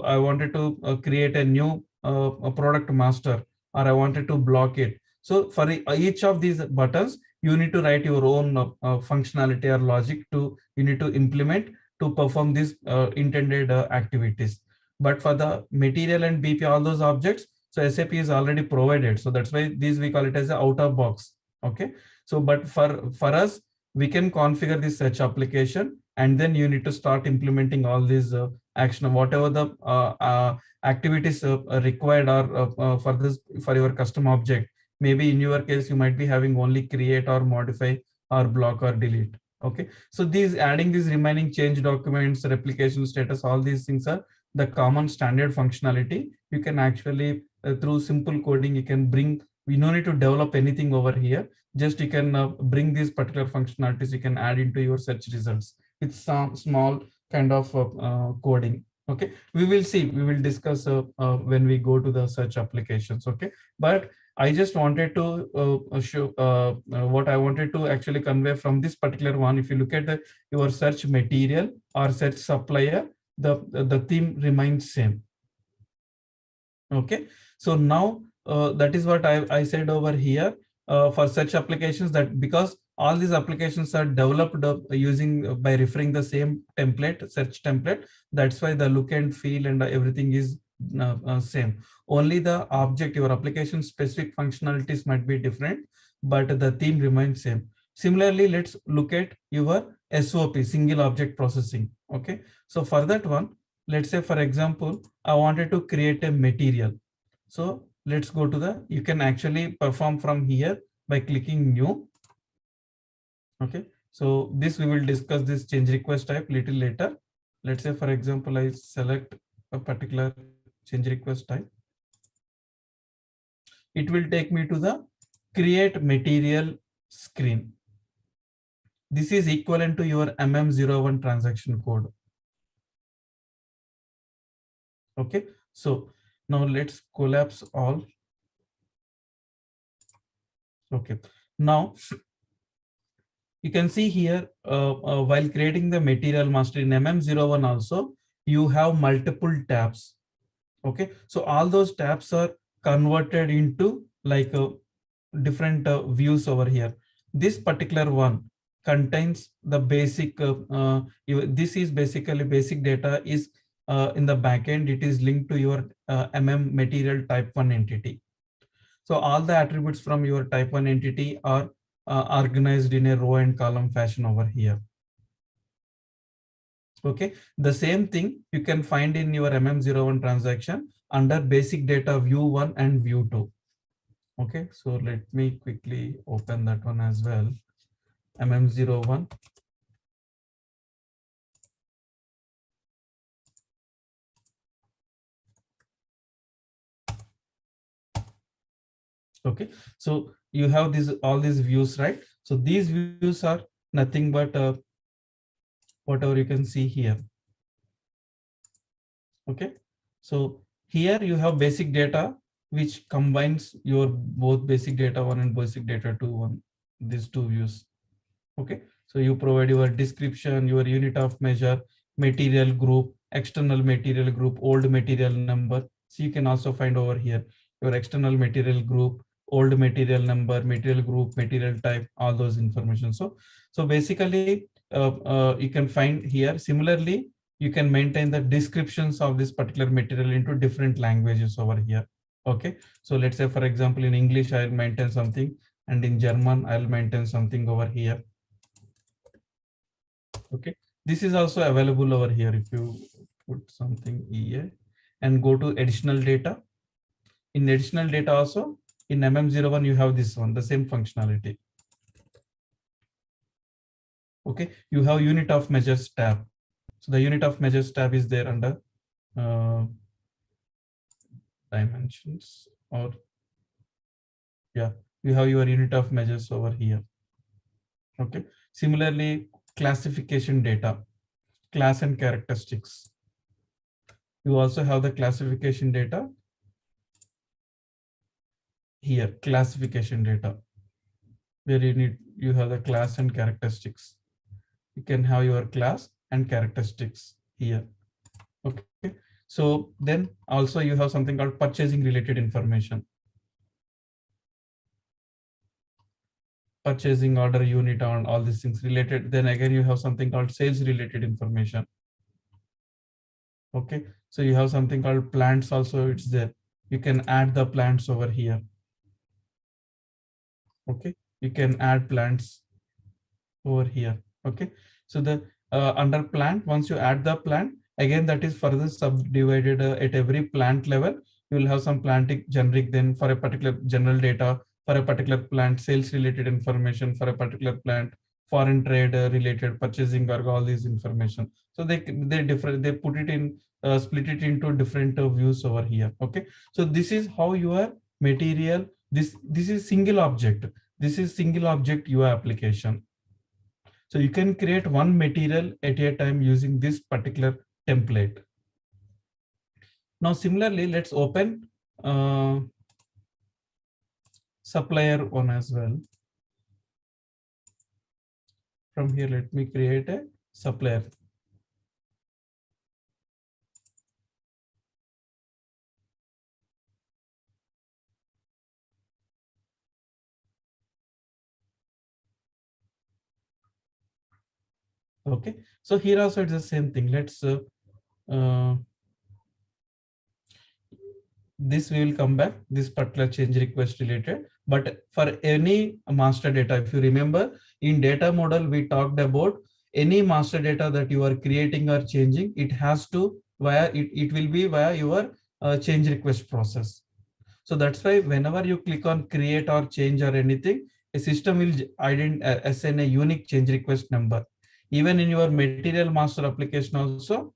I wanted to create a new a product master, or I wanted to block it. So for each of these buttons, you need to write your own functionality or logic to you need to implement to perform these intended activities. But for the material and BP, all those objects, so SAP is already provided. So that's why these we call it as a out of box. Okay. So but for us, we can configure this search application, and then you need to start implementing all these action, whatever the activities required are for this for your custom object. Maybe in your case, you might be having only create or modify or block or delete. Okay. So these adding these remaining change documents, replication status, all these things are the common standard functionality. You can actually through simple coding, you can bring, we no need to develop anything over here. Just you can bring these particular functionalities, you can add into your search results with some small kind of coding. Okay, we will see, we will discuss when we go to the search applications. Okay, but I just wanted to show what I wanted to actually convey from this particular one. If you look at your search material or search supplier, the theme remains same. Okay, so now that is what I said over here for such applications, that because all these applications are developed using by referring the same template, search template. That's why the look and feel and everything is same. Only the object, your application specific functionalities might be different, but the theme remains same. Similarly, let's look at your SOP, single object processing. Okay, so for that one, let's say for example, I wanted to create a material. So let's go to the, you can actually perform from here by clicking new. Okay, so this we will discuss this change request type little later. Let's say for example, I select a particular change request type. It will take me to the create material screen. This is equivalent to your MM01 transaction code. Okay, so now let's collapse all. Okay, now you can see here while creating the material master in MM01 also, you have multiple tabs. Okay, so all those tabs are converted into like different views over here. This particular one contains the basic, this is basically basic data is in the backend, it is linked to your MM material type 1 entity. So all the attributes from your type 1 entity are organized in a row and column fashion over here. Okay, the same thing you can find in your MM01 transaction under basic data view 1 and view 2. Okay, so let me quickly open that one as well. MM01. Okay, so you have these all these views, right? So these views are nothing but whatever you can see here. Okay, so here you have basic data which combines your both basic data 1 and basic data 2 one, these two views. Okay, so you provide your description, your unit of measure, material group, external material group, old material number. So you can also find over here your external material group, old material number, material group, material type, all those information. So basically you can find here. Similarly, you can maintain the descriptions of this particular material into different languages over here. Okay, so let's say for example in English I'll maintain something, and in German I'll maintain something over here. Okay, this is also available over here. If you put something here and go to additional data, in additional data also in MM01 you have this one, the same functionality. Okay, you have unit of measures tab. So the unit of measures tab is there under dimensions, or yeah, you have your unit of measures over here. Okay, similarly classification data, class and characteristics. You also have the classification data here, classification data, where you have the class and characteristics. You can have your class and characteristics here. Okay, so then also you have something called purchasing related information, purchasing order, unit on, all these things related. Then again you have something called sales related information. Okay, so you have something called plants also, it's there. You can add the plants over here. Okay, you can add plants over here. Okay, so the under plant, once you add the plant, again that is further subdivided at every plant level. You will have some planting generic, then for a particular general data, for a particular plant sales related information, for a particular plant foreign trade related purchasing or all these information. So they put it in split it into different views over here. Okay, so this is how your material, this is single object, this is single object UI application. So you can create one material at a time using this particular template. Now similarly, let's open supplier one as well. From here, let me create a supplier. Okay, so here also it's the same thing. Let's this we will come back, this particular change request related. But for any master data, if you remember in data model, we talked about any master data that you are creating or changing, it has to it will be via your change request process. So that's why whenever you click on create or change or anything, a system will assign a unique change request number. Even in your material master application also,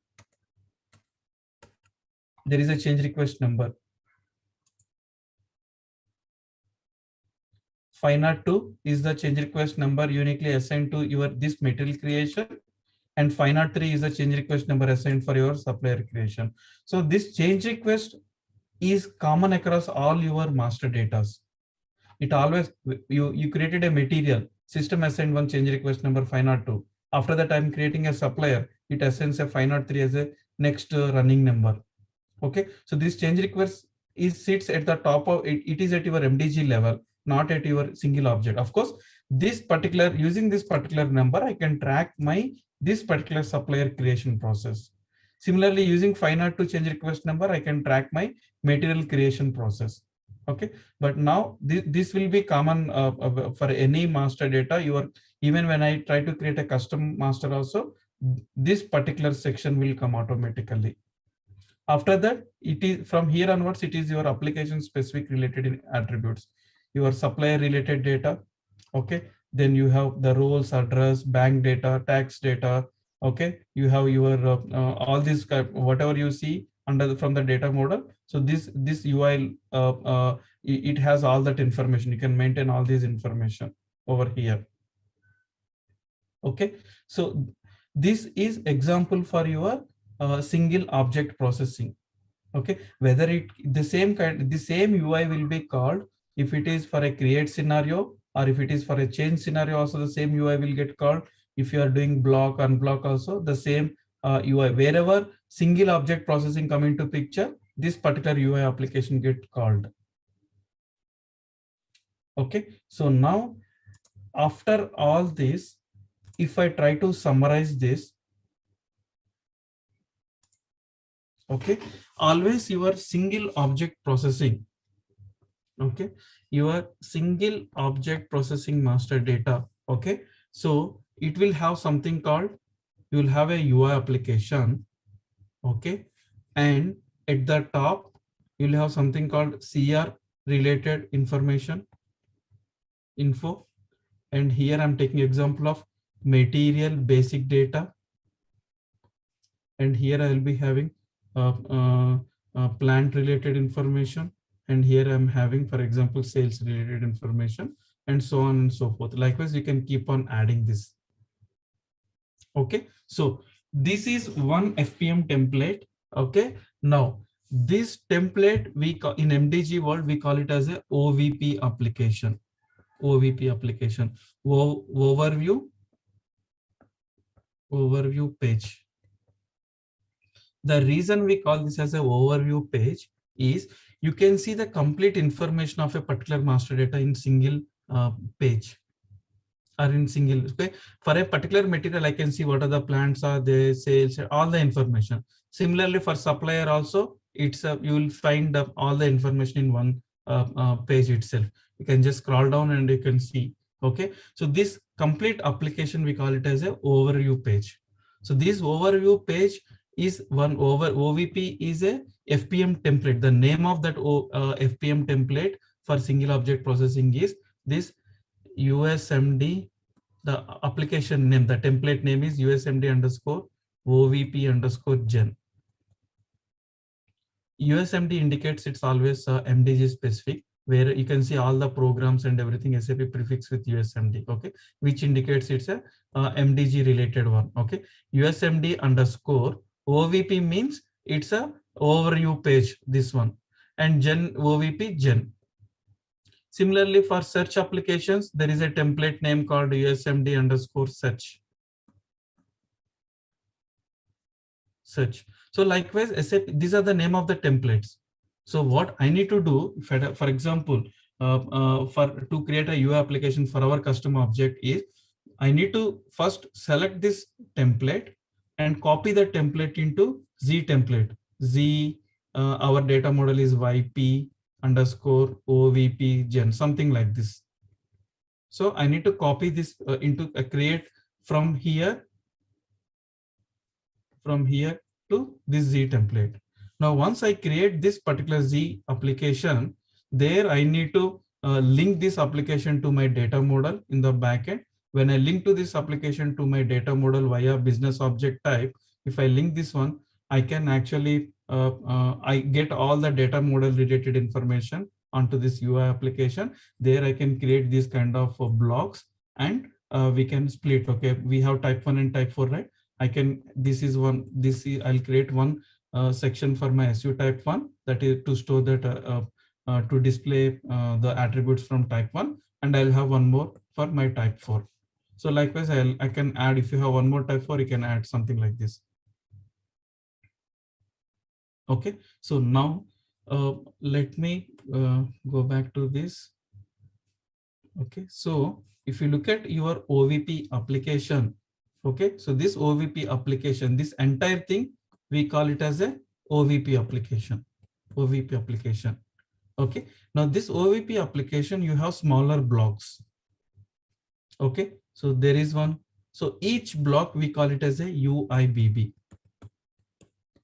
there is a change request number. 502 is the change request number uniquely assigned to your this material creation, and 503 is the change request number assigned for your supplier creation. So this change request is common across all your master datas. It always, you created a material, system assigned one change request number 502. After that, I'm creating a supplier, it assigns a 503 as a next running number. Okay, so this change request sits at the top of it, it is at your MDG level, not at your single object. Of course, this particular, using this particular number, I can track my this particular supplier creation process. Similarly, using 502 change request number, I can track my material creation process. Okay, but now this will be common for any master data. Even when I try to create a custom master also, this particular section will come automatically. After that, it is from here onwards, it is your application specific related attributes, your supplier related data. Okay, then you have the roles, address, bank data, tax data. Okay, you have your all these whatever you see under from the data model. So this UI it has all that information. You can maintain all these information over here. Okay, so this is example for your single object processing. Okay, whether the same UI will be called if it is for a create scenario, or if it is for a change scenario, also the same UI will get called. If you are doing block unblock, also the same UI. Wherever single object processing come into picture, this particular UI application get called. Okay, so now after all this, if I try to summarize this, okay, always your single object processing, okay, your single object processing master data, okay, so it will have something called, you will have a UI application, okay, and at the top you'll have something called CR related information info, and here I'm taking example of material basic data, and here I will be having plant related information, and here I'm having, for example, sales related information, and so on and so forth. Likewise, you can keep on adding this. Okay, so this is one FPM template. Okay, now this template we call, in MDG world we call it as a OVP application. OVP application, overview page. The reason we call this as an overview page is you can see the complete information of a particular master data in single page, or in single. Okay, for a particular material I can see what are the plants are there, sales, all the information. Similarly for supplier also, it's you will find all the information in one page itself. You can just scroll down and you can see. Okay, so this complete application we call it as a overview page. So this overview page is one OVP is a FPM template. The name of that FPM template for single object processing is this USMD. The application name, the template name is USMD underscore OVP underscore gen. USMD indicates it's always MDG specific, where you can see all the programs and everything SAP prefix with USMD, okay, which indicates it's a MDG related one. Okay, USMD underscore OVP means it's a overview page, this one, and gen OVP gen. Similarly, for search applications, there is a template name called USMD underscore search. So likewise, SAP, these are the name of the templates. So what I need to do, for example, to create a UI application for our custom object is, I need to first select this template and copy the template into Z template. Z, our data model is YP underscore OVP gen, something like this. So I need to copy this into create from here to this Z template. Now, once I create this particular Z application, there I need to link this application to my data model in the backend. When I link to this application to my data model via business object type, if I link this one, I can actually I get all the data model related information onto this UI application. There I can create these kind of blocks, and we can split. Okay, we have type 1 and type 4, right? I can, this is one, I'll create one section for my SU type 1, that is to store that to display the attributes from type 1, and I'll have one more for my type 4. So likewise, I can add, if you have one more type 4, you can add something like this. Okay, so now let me go back to this. Okay, so if you look at your OVP application, okay, so this OVP application, this entire thing, we call it as a OVP application. OVP application. Okay, now this OVP application, you have smaller blocks. Okay, so there is one. So each block we call it as a UIBB.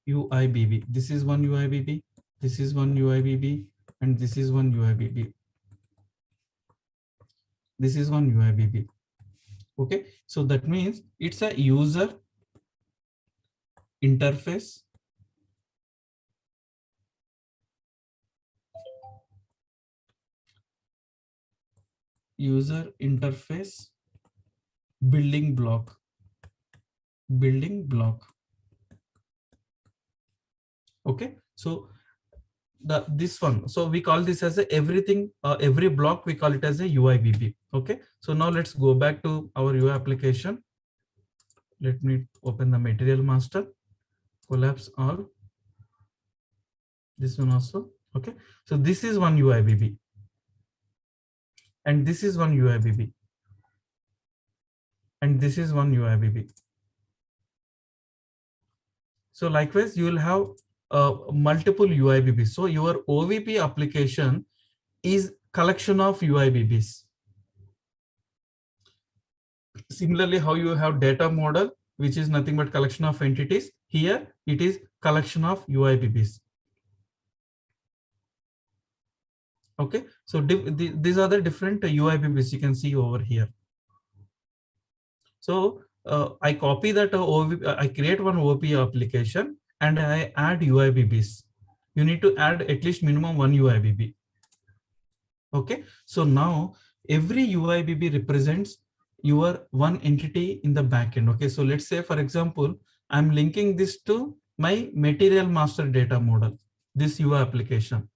UIBB. This is one UIBB. This is one UIBB, and this is one UIBB. This is one UIBB. Okay, so that means it's a user interface, building block, building block. Okay, so this one, so we call this as a everything, every block we call it as a UIBB. Okay, so now let's go back to our UI application. Let me open the material master, collapse all, this one also. Okay, so this is one UIBB and this is one UIBB and this is one UIBB. So likewise, you will have multiple UIBBs. So your OVP application is collection of UIBBs. Similarly, how you have data model, which is nothing but collection of entities, here it is collection of UIBBs. Okay, so these are the different UIBBs you can see over here. So I copy that I create one OVP application and I add UIBBs. You need to add at least minimum one UIBB. Okay, so now every UIBB represents your one entity in the backend. Okay, so let's say, for example, I'm linking this to my material master data model, this UI application.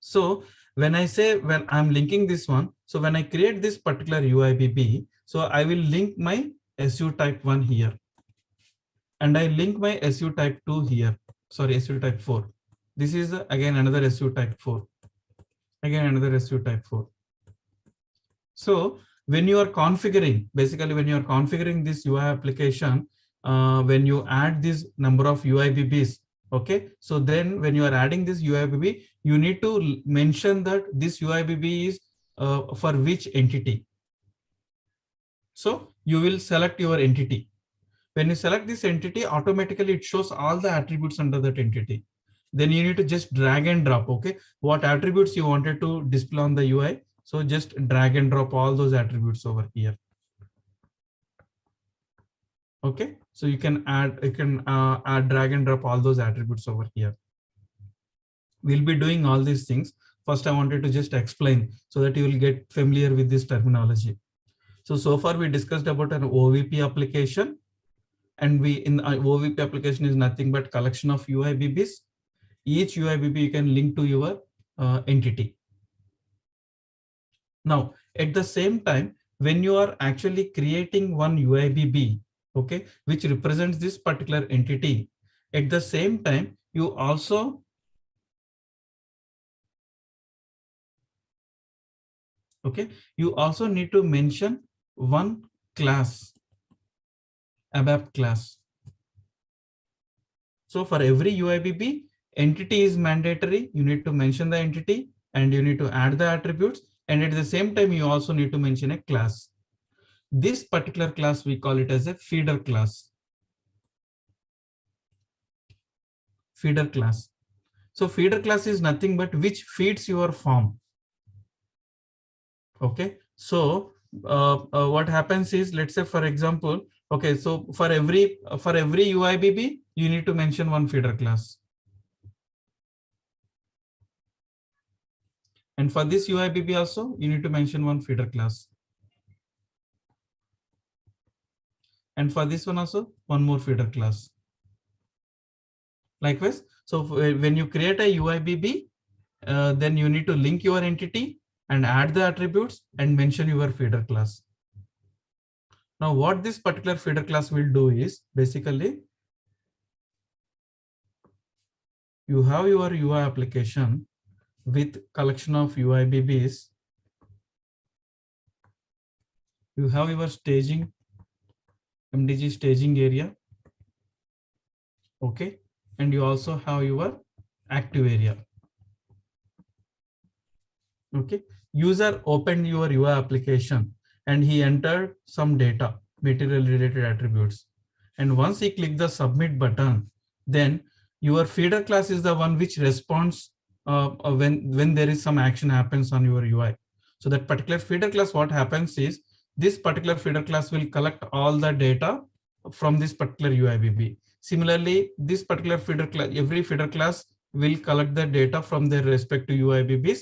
So when I say, when I'm linking this one, so when I create this particular UIBB, so I will link my SU type 1 here and I link my SU type 2 here, sorry, SU type 4. This is again another SU type 4, again another SU type 4. So when you are configuring, basically when you are configuring this UI application, when you add this number of UIBBs, okay, so then when you are adding this UIBB, you need to mention that this UIBB is for which entity. So you will select your entity. When you select this entity, automatically it shows all the attributes under that entity. Then you need to just drag and drop, okay, what attributes you wanted to display on the UI. So just drag and drop all those attributes over here. Okay, so you can add drag and drop all those attributes over here. We'll be doing all these things. First, I wanted to just explain so that you will get familiar with this terminology. So far we discussed about an OVP application, and in OVP application is nothing but collection of UIBBs. Each UIBB you can link to your entity. Now, at the same time, when you are actually creating one UIBB, okay, which represents this particular entity, at the same time, you also need to mention one class, ABAP class. So for every UIBB, entity is mandatory. You need to mention the entity and you need to add the attributes. And at the same time, you also need to mention a class. This particular class, we call it as a feeder class. Feeder class. So feeder class is nothing but which feeds your form. Okay. So what happens is, let's say, for example, okay, so for every UIBB, you need to mention one feeder class. And for this UIBB also, you need to mention one feeder class. And for this one also, one more feeder class. Likewise, so when you create a UIBB, then you need to link your entity and add the attributes and mention your feeder class. Now, what this particular feeder class will do is, basically, you have your UI application with collection of UIBBs. You have your staging, MDG staging area. Okay. And you also have your active area. Okay. User opened your UI application and he entered some data, material related attributes. And once he clicked the submit button, then your feeder class is the one which responds when there is some action happens on your UI. So that particular feeder class, what happens is, this particular feeder class will collect all the data from this particular UIBB. Similarly, this particular feeder class, every feeder class will collect the data from their respective UIBBs,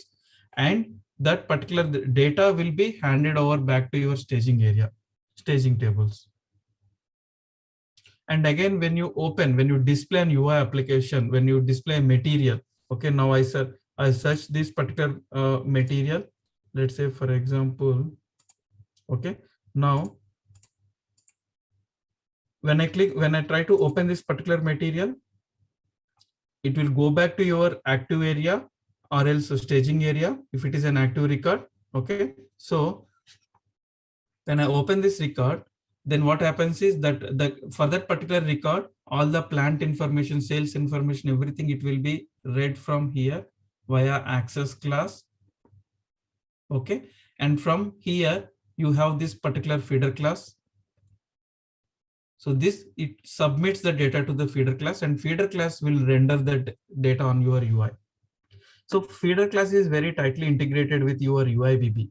and that particular data will be handed over back to your staging area. staging tables. And again, when you display an UI application, when you display a material, okay, now I search this particular material, let's say for example, okay, now when I try to open this particular material, it will go back to your active area or else staging area if it is an active record. Okay, so when I open this record, then what happens is that for that particular record, all the plant information, sales information, everything, it will be read from here via access class. Okay, and from here you have this particular feeder class. So this, it submits the data to the feeder class, and feeder class will render the data on your UI. So feeder class is very tightly integrated with your UIBB.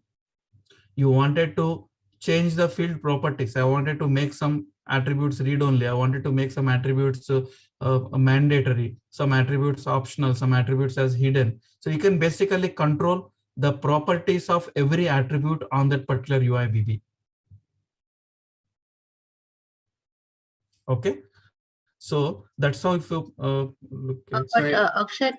You wanted to change the field properties. I wanted to make some attributes read only. I wanted to make some attributes mandatory, some attributes optional, some attributes as hidden. So you can basically control the properties of every attribute on that particular UIBB. Okay, so that's how if you look at. Sorry. Akshay,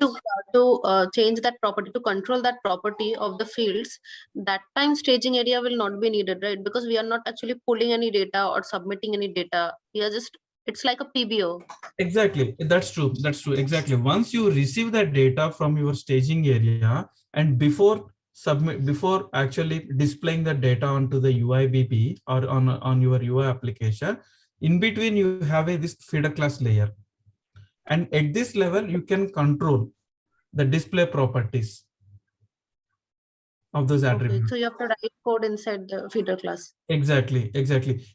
to change that property, to control that property of the fields, that time staging area will not be needed, right? Because we are not actually pulling any data or submitting any data. We are just, it's like a PBO. Exactly, that's true. That's true. Exactly. Once you receive that data from your staging area, and before actually displaying the data onto the UIBB or on your UI application, in between you have this feeder class layer, and at this level you can control the display properties of those attributes. Okay, so you have to write code inside the feeder class. Exactly.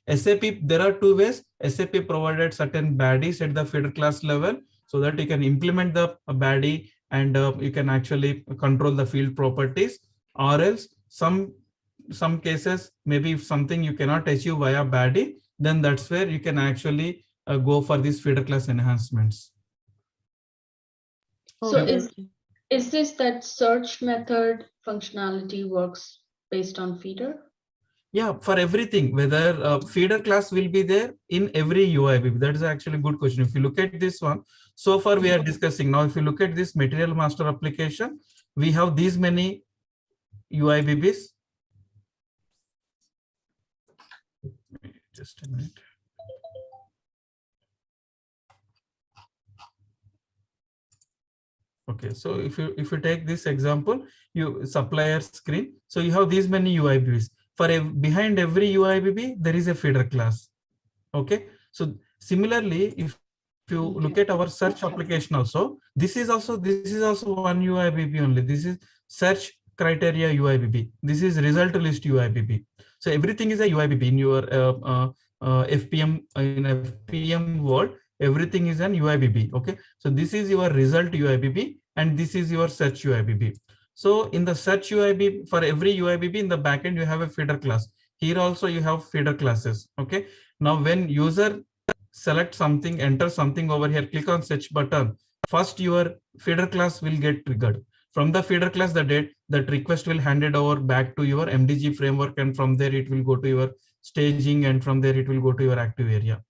SAP, there are two ways. SAP provided certain baddies at the feeder class level so that you can implement the baddie and you can actually control the field properties, or else some cases, maybe if something you cannot achieve via baddie, then that's where you can actually go for these feeder class enhancements. So Okay. is this that search method functionality works based on feeder? Yeah, for everything, whether feeder class will be there in every UIB. That is actually a good question. If you look at this one, so far we are discussing. Now, if you look at this material master application, we have these many UIBBs. Just a minute. Okay, so if you take this example, you supplier screen, so you have these many UIBs. Behind every UIBB, there is a feeder class. Okay, so similarly, if you look at our search application also, this is also one UIBB only. This is search criteria UIBB. This is result list UIBB. So everything is a UIBB in your FPM, in FPM world. Everything is an UIBB. Okay, so this is your result UIBB and this is your search UIBB. So in the search UIBB, for every UIBB in the backend, you have a feeder class. Here also you have feeder classes. Okay, now when user select something, enter something over here, click on search button, first your feeder class will get triggered. From the feeder class, that request will hand it over back to your MDG framework, and from there it will go to your staging, and from there it will go to your active area.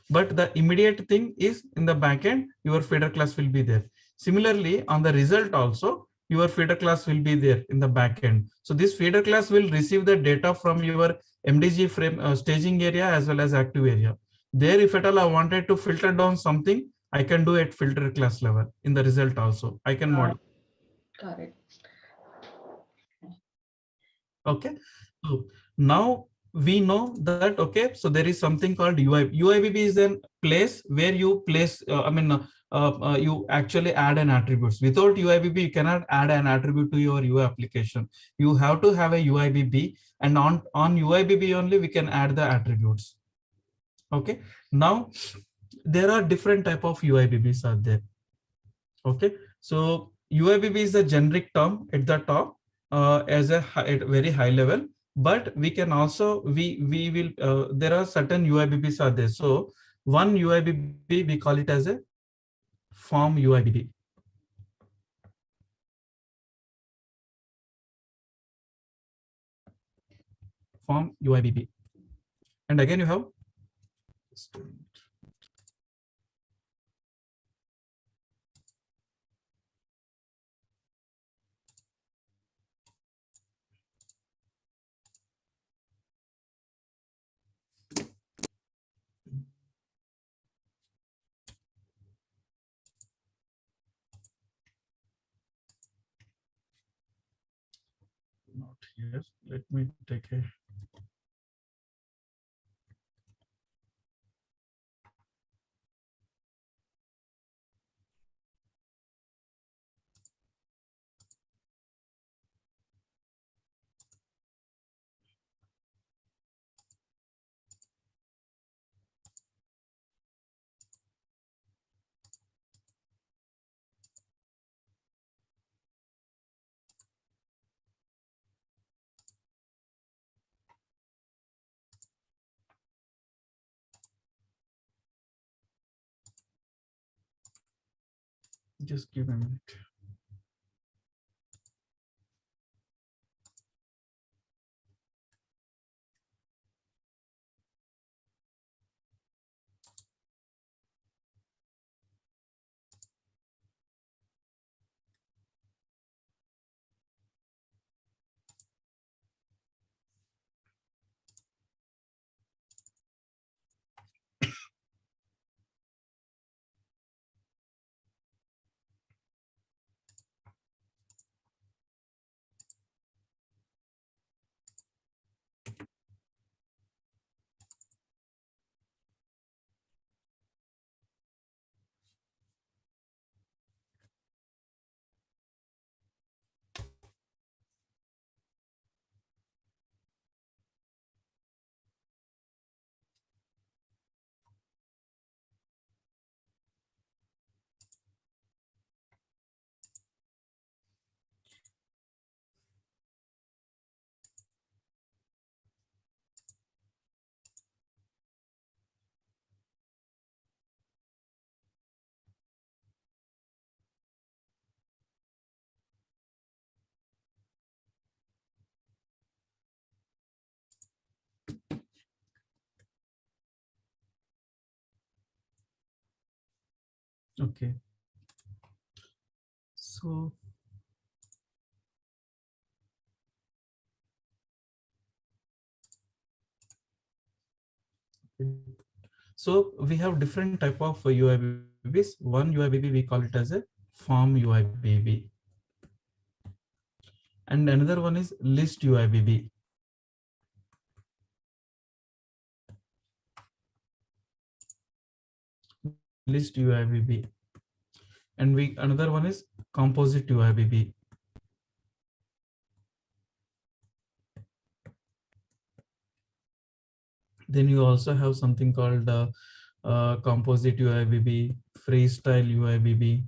But the immediate thing is in the backend, your feeder class will be there. Similarly, on the result also, your feeder class will be there in the backend. So this feeder class will receive the data from your MDG frame staging area as well as active area. There, if at all I wanted to filter down something, I can do at filter class level. In the result also, I can modify. Got it. Okay, so now we know that, okay, so there is something called UIB. UIBB is a place where you place, you actually add an attributes. Without UIBB, you cannot add an attribute to your UI application. You have to have a UIBB, and on UIBB only we can add the attributes. Okay, now there are different type of UIBBs are there. Okay, so UIBB is a generic term at the top as a at very high level, but we can also we will there are certain UIBBs are there. So one UIBB we call it as a form UIBB. Form UIBB. And again, you have not here. Let me take a just give me a minute. Okay. So so we have different type of UIBs. One UIBB we call it as a form UIBB, and another one is list UIBB. List UIBB, and another one is composite UIBB. Then you also have something called composite UIBB, freestyle UIBB.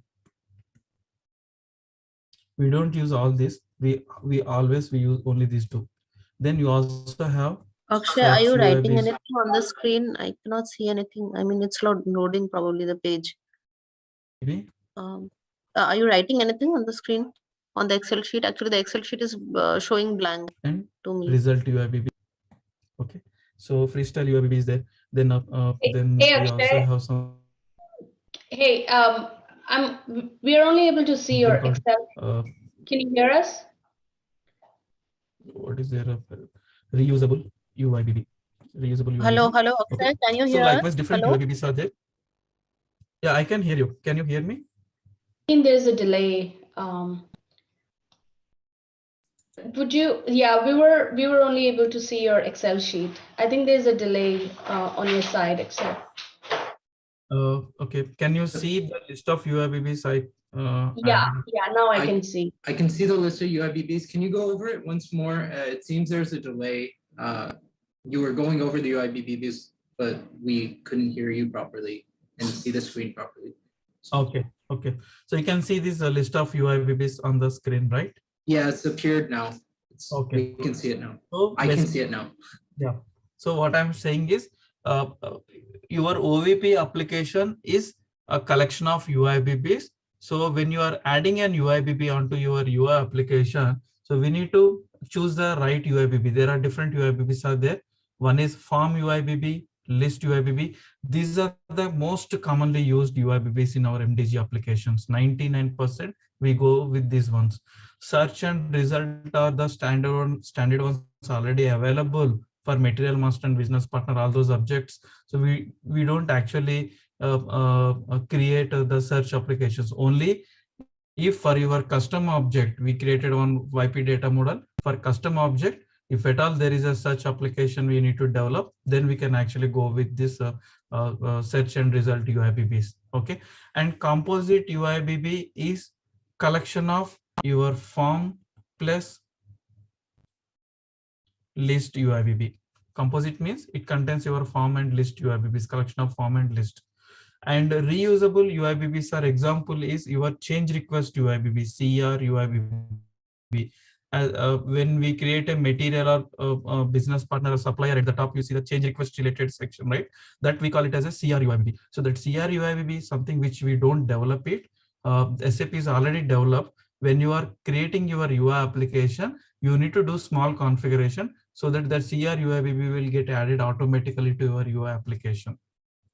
We don't use all this. We use only these two. Then you also have Akshay, are you fetch writing UIBs. anything on the screen? I cannot see anything. I mean, it's loading probably the page. Are you writing anything on the screen on the Excel sheet? Actually, the Excel sheet is showing blank And to me. result UIBB. Okay, so freestyle UIBB is there. Then then Hey, we also Akshay. have some. Hey, we are only able to see your called, Excel. Can you hear us? What is there? Reusable UIBB. Reusable UIBB. Hello, Akshay, Okay. can you So hear likewise, us? different Hello? UIBBs are there. Yeah, I can hear you. Can you hear me? I think there's a delay. Would you? Yeah, we were only able to see your Excel sheet. I think there's a delay on your side, Excel. Okay. Can you see the list of UIBBs I Yeah, added? yeah. Now I can see. I can see the list of UIBBs. Can you go over it once more? It seems there's a delay. You were going over the UIBBs, but we couldn't hear you properly and see the screen properly. Okay. Okay. So you can see this list of UIBBs on the screen, right? Yeah, it's appeared now. Okay. We can see it now. So I can see it now. Yeah. So what I'm saying is, your OVP application is a collection of UIBBs. So when you are adding an UIBB onto your UI application, so we need to choose the right UIBB. There are different UIBBs are there. One is form UIBB, list UIBB. These are the most commonly used UIBBs in our MDG applications. 99% we go with these ones. Search and result are the standard ones already available for material master and business partner, all those objects. So we don't actually create the search applications. Only if for your custom object we created one YP data model for custom object, if at all there is a such application we need to develop, then we can actually go with this search and result UIBBs. Okay, and composite UIBB is collection of your form plus list UIBB. Composite means it contains your form and list UIBBs, collection of form and list. And reusable UIBBs are example is your change request UIBB, CR UIBB. When we create a material or business partner or supplier, at the top you see the change request related section, right? That we call it as a CR UIBB. So that CR UIBB is something which we don't develop it. SAP is already developed. When you are creating your UI application, you need to do small configuration so that the CR UIBB will get added automatically to your UI application.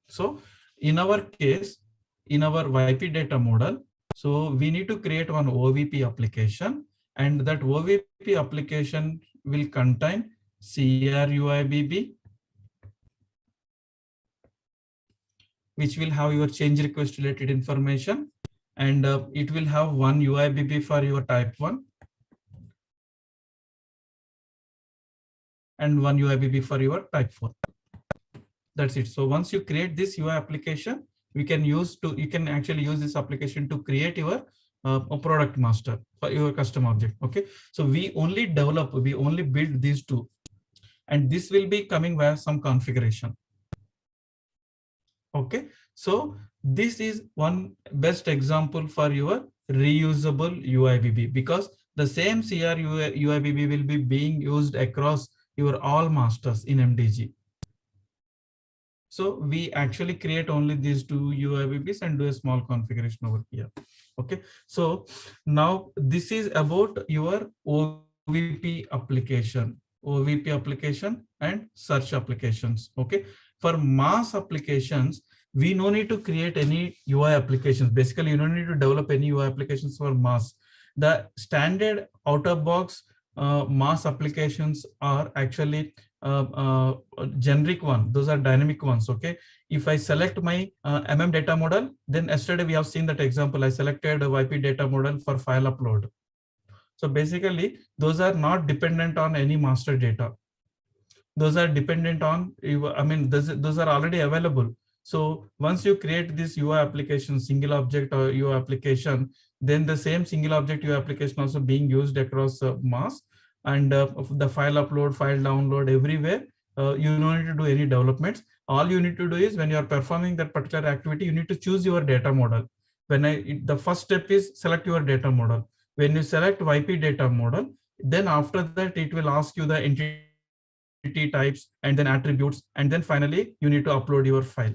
So in our case, in our YP data model, so we need to create one OVP application, and that OVP application will contain CR UIBB, which will have your change request related information, and it will have one UIBB for your type 1 and one UIBB for your type 4. That's it. So once you create this UI application, you can actually use this application to create your a product master for your custom object. Okay, so we only build these two, and this will be coming via some configuration. Okay, so this is one best example for your reusable UIBB, because the same CR UIBB will be being used across your all masters in MDG. So we actually create only these two UIBBs and do a small configuration over here. Okay, so now this is about your OVP application and search applications. Okay, for mass applications, we no need to create any UI applications. Basically, you don't need to develop any UI applications for mass. The standard out-of-box mass applications are actually generic one. Those are dynamic ones. Okay, if I select my data model, then yesterday we have seen that example. I selected a YP data model for file upload. So basically, those are not dependent on any master data. Those are dependent on, those are already available. So once you create this UI application, single object or UI application, then the same single object UI application also being used across mass, and the file upload, file download, everywhere. You don't need to do any developments. All you need to do is when you are performing that particular activity, you need to choose your data model. The first step is select your data model. When you select YP data model, then after that it will ask you the entity types and then attributes, and then finally you need to upload your file.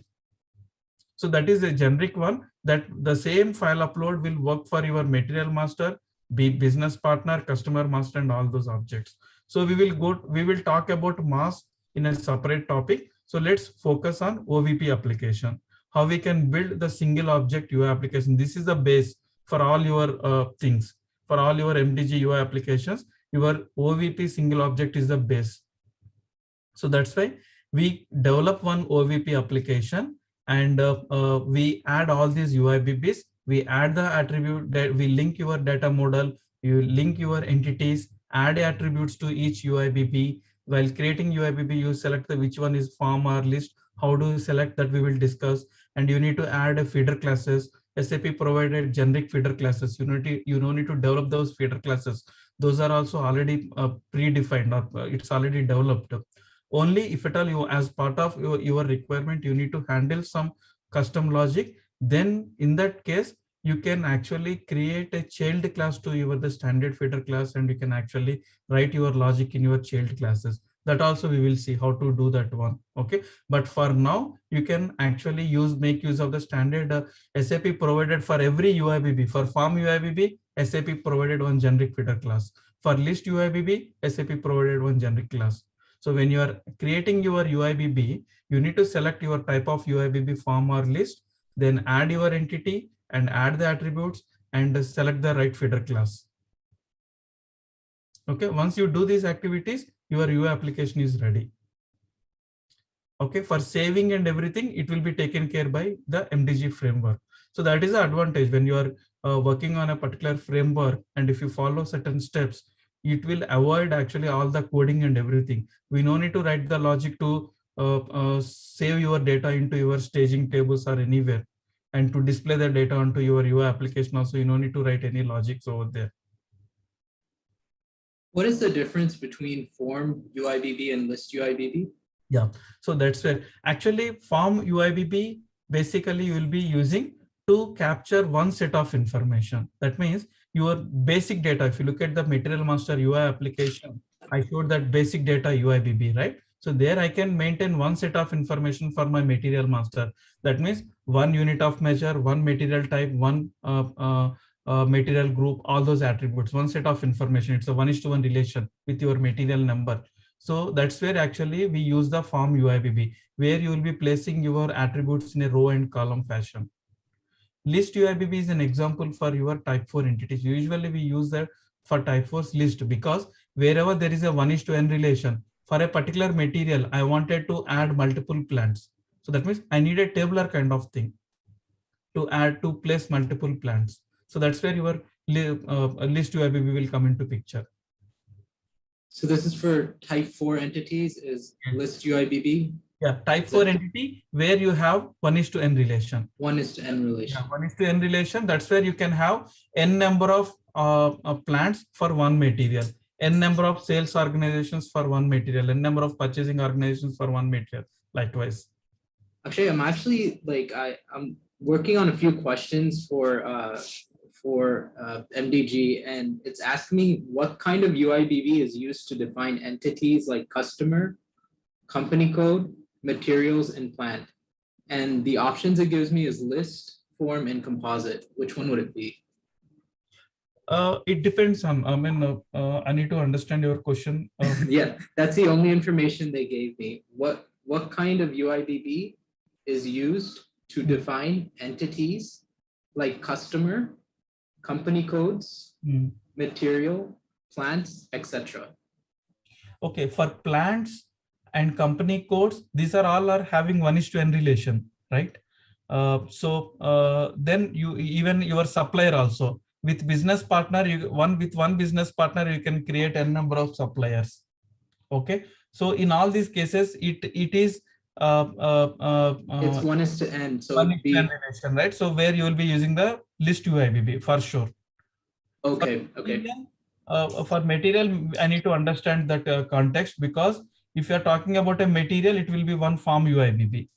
So that is a generic one, that the same file upload will work for your material master, business partner, customer master, and all those objects. So we will talk about mass in a separate topic. So let's focus on OVP application, how we can build the single object UI application. This is the base for all your things, for all your MDG UI applications. Your OVP single object is the base. So that's why we develop one OVP application, and we add all these UIBBs. We add the attribute that we link your data model, you link your entities, add attributes to each UIBB. While creating UIBB, you select which one is form or list. How do you select that we will discuss, and you need to add a feeder classes. SAP provided generic feeder classes. You don't need to develop those feeder classes. Those are also already predefined, or it's already developed. Only if at all you, as part of your requirement, you need to handle some custom logic, then in that case you can actually create a child class to the standard feeder class, and you can actually write your logic in your child classes. That also we will see how to do that one. Okay, but for now you can actually make use of the standard SAP provided for every UIBB. For form UIBB, SAP provided one generic feeder class. For list UIBB, SAP provided one generic class. So when you are creating your UIBB, you need to select your type of UIBB form or list, then add your entity and add the attributes and select the right feeder class. Okay, once you do these activities, your UI application is ready. Okay, for saving and everything, it will be taken care by the MDG framework. So that is the advantage when you are working on a particular framework, and if you follow certain steps, it will avoid actually all the coding and everything. We no need to write the logic to save your data into your staging tables or anywhere, and to display the data onto your UI application also, you no need to write any logics over there. What is the difference between form UIBB and list UIBB? Yeah, so that's where actually form UIBB basically you will be using to capture one set of information. That means your basic data. If you look at the Material Master UI application, I showed that basic data UIBB, right? So there I can maintain one set of information for my Material Master. That means one unit of measure, one material type, one material group, all those attributes, one set of information. It's a 1:1 relation with your material number. So that's where actually we use the form UIBB, where you will be placing your attributes in a row and column fashion. List UIBB is an example for your type 4 entities. Usually we use that for type 4's list, because wherever there is a 1:n relation for a particular material, I wanted to add multiple plants. So that means I need a tabular kind of thing to place multiple plants. So that's where your list UIBB will come into picture. So this is for type 4 entities is list UIBB? Yeah, type 4 entity where you have 1:n relation. 1:n relation. Yeah, 1:n relation. That's where you can have n number of plants for one material, n number of sales organizations for one material, n number of purchasing organizations for one material. Likewise. Actually, I'm I'm working on a few questions for MDG, and it's asking me what kind of UIBB is used to define entities like customer, company code, materials, and plant. And the options it gives me is list, form, and composite. Which one would it be? It depends on, I need to understand your question. Yeah, that's the only information they gave me. What kind of UIBB is used to define entities like customer, company codes, material, plants, etc. Okay, for plants and company codes, these are all having 1:n relation, right? Then you even your supplier also with business partner, with one business partner you can create n number of suppliers. Okay, so in all these cases it is it's 1:n, so 1:n relation, right? So where you will be using the list UIBB for sure. Okay, For material, I need to understand that context, because if you are talking about a material, it will be one form UIBB.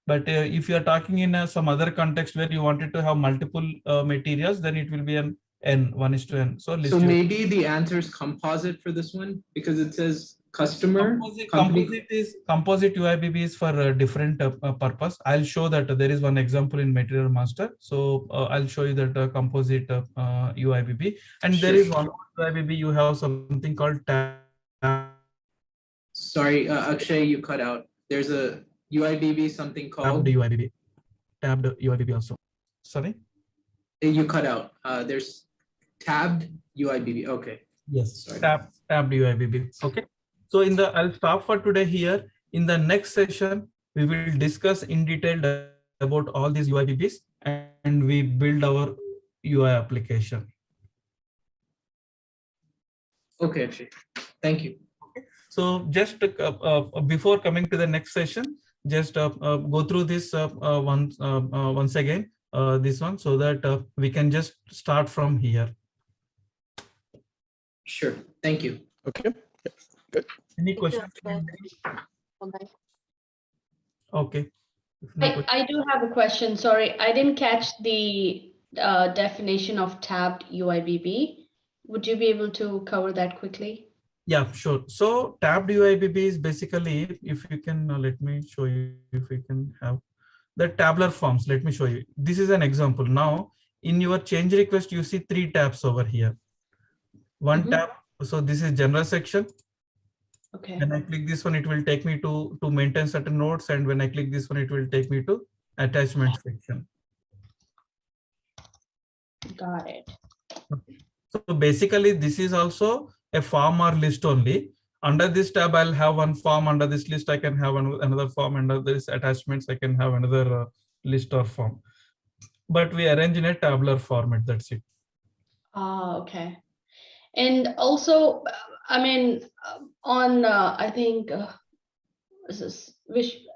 But if you are talking in some other context where you wanted to have multiple materials, then it will be an n, 1:n. So maybe the answer is composite for this one, because it says customer. Composite UIBB is for a different purpose. I'll show that there is one example in Material Master. So I'll show you that composite UIBB, and there is one UIBB. You have something called tab. Sorry, Akshay, you cut out. There's a UIBB, something called tabbed UIBB also. Sorry, you cut out. There's tabbed UIBB. Okay. Yes, tabbed UIBB. Okay. So I'll stop for today here. In the next session, we will discuss in detail about all these UIBBs, and we build our UI application. Okay, thank you. Okay. So just before coming to the next session, just go through this once again, this one, so that we can just start from here. Sure. Thank you. Okay. Yeah. Good. Any questions? Okay. I do have a question. Sorry, I didn't catch the definition of tabbed UIBB. Would you be able to cover that quickly? Yeah, sure. So tabbed UIBB is basically, if you can, let me show you if we can have the tabular forms. Let me show you. This is an example. Now in your change request, you see 3 tabs over here. One tab. So this is general section. Okay. When I click this one, it will take me to maintain certain nodes. And when I click this one, it will take me to attachment section. Got it. So basically, this is also a form or list only. Under this tab, I'll have one form. Under this list, I can have another form. Under this attachments, I can have another list or form. But we arrange in a tabular format. That's it. Okay. And also, I mean, I think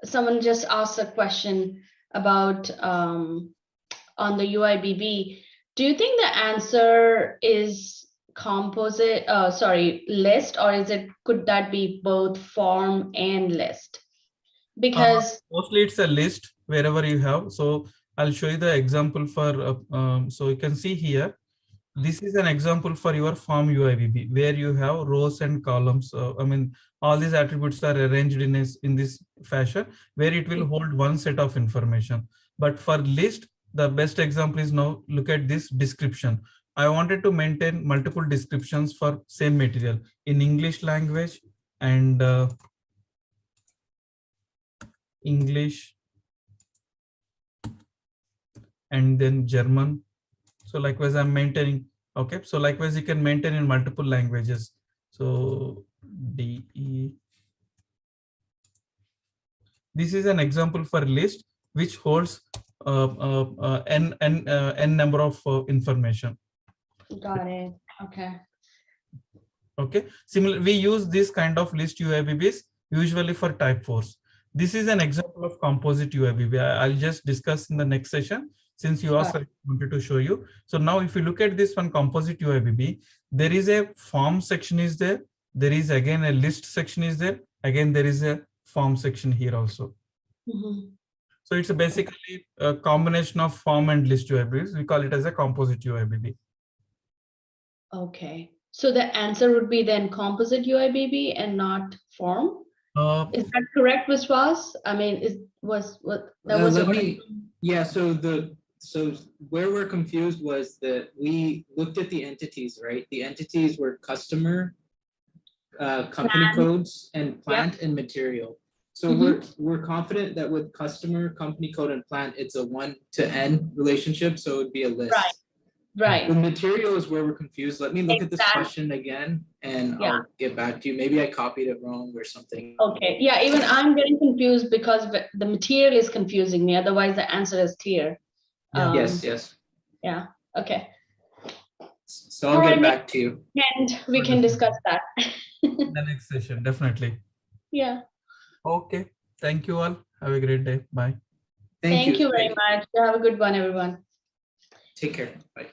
someone just asked a question about on the UIBB. Do you think the answer is composite, list, or could that be both form and list? Because mostly it's a list wherever you have. So I'll show you the example for, so you can see here, this is an example for your form UIBB where you have rows and columns. I mean, all these attributes are arranged in this fashion where it will hold one set of information. But for list, the best example is, now look at this description. I wanted to maintain multiple descriptions for same material in English language and English and then German. So likewise, I'm maintaining. Okay, so likewise, you can maintain in multiple languages. So DE. This is an example for list which holds n number of information. got it. Okay. Okay. Similar, we use this kind of list UIBBs usually for type 4s. This is an example of composite UIBB. I'll just discuss in the next session, since you also wanted to show you. So now if you look at this one composite UIBB, there is a form section is there. There is again a list section is there. Again, there is a form section here also. Mm-hmm. So it's basically a combination of form and list UIBBs. We call it as a composite UIBB. Okay. So the answer would be then composite UIBB and not form. Is that correct, Vishwas? I mean, So where we're confused was that we looked at the entities, right? The entities were customer, company codes, and plant and material. So we're confident that with customer, company code, and plant, it's a 1 to n relationship. So it would be a list. Right. The material is where we're confused. Let me look at this question again, and I'll get back to you. Maybe I copied it wrong or something. Okay. Yeah, even I'm getting confused because the material is confusing me. Otherwise, the answer is clear. Yes. Yeah. Okay. So I'll get back to you. And we can discuss that. The next session, definitely. Yeah. Okay. Thank you all. Have a great day. Bye. Thank you very much. Have a good one, everyone. Take care. Bye.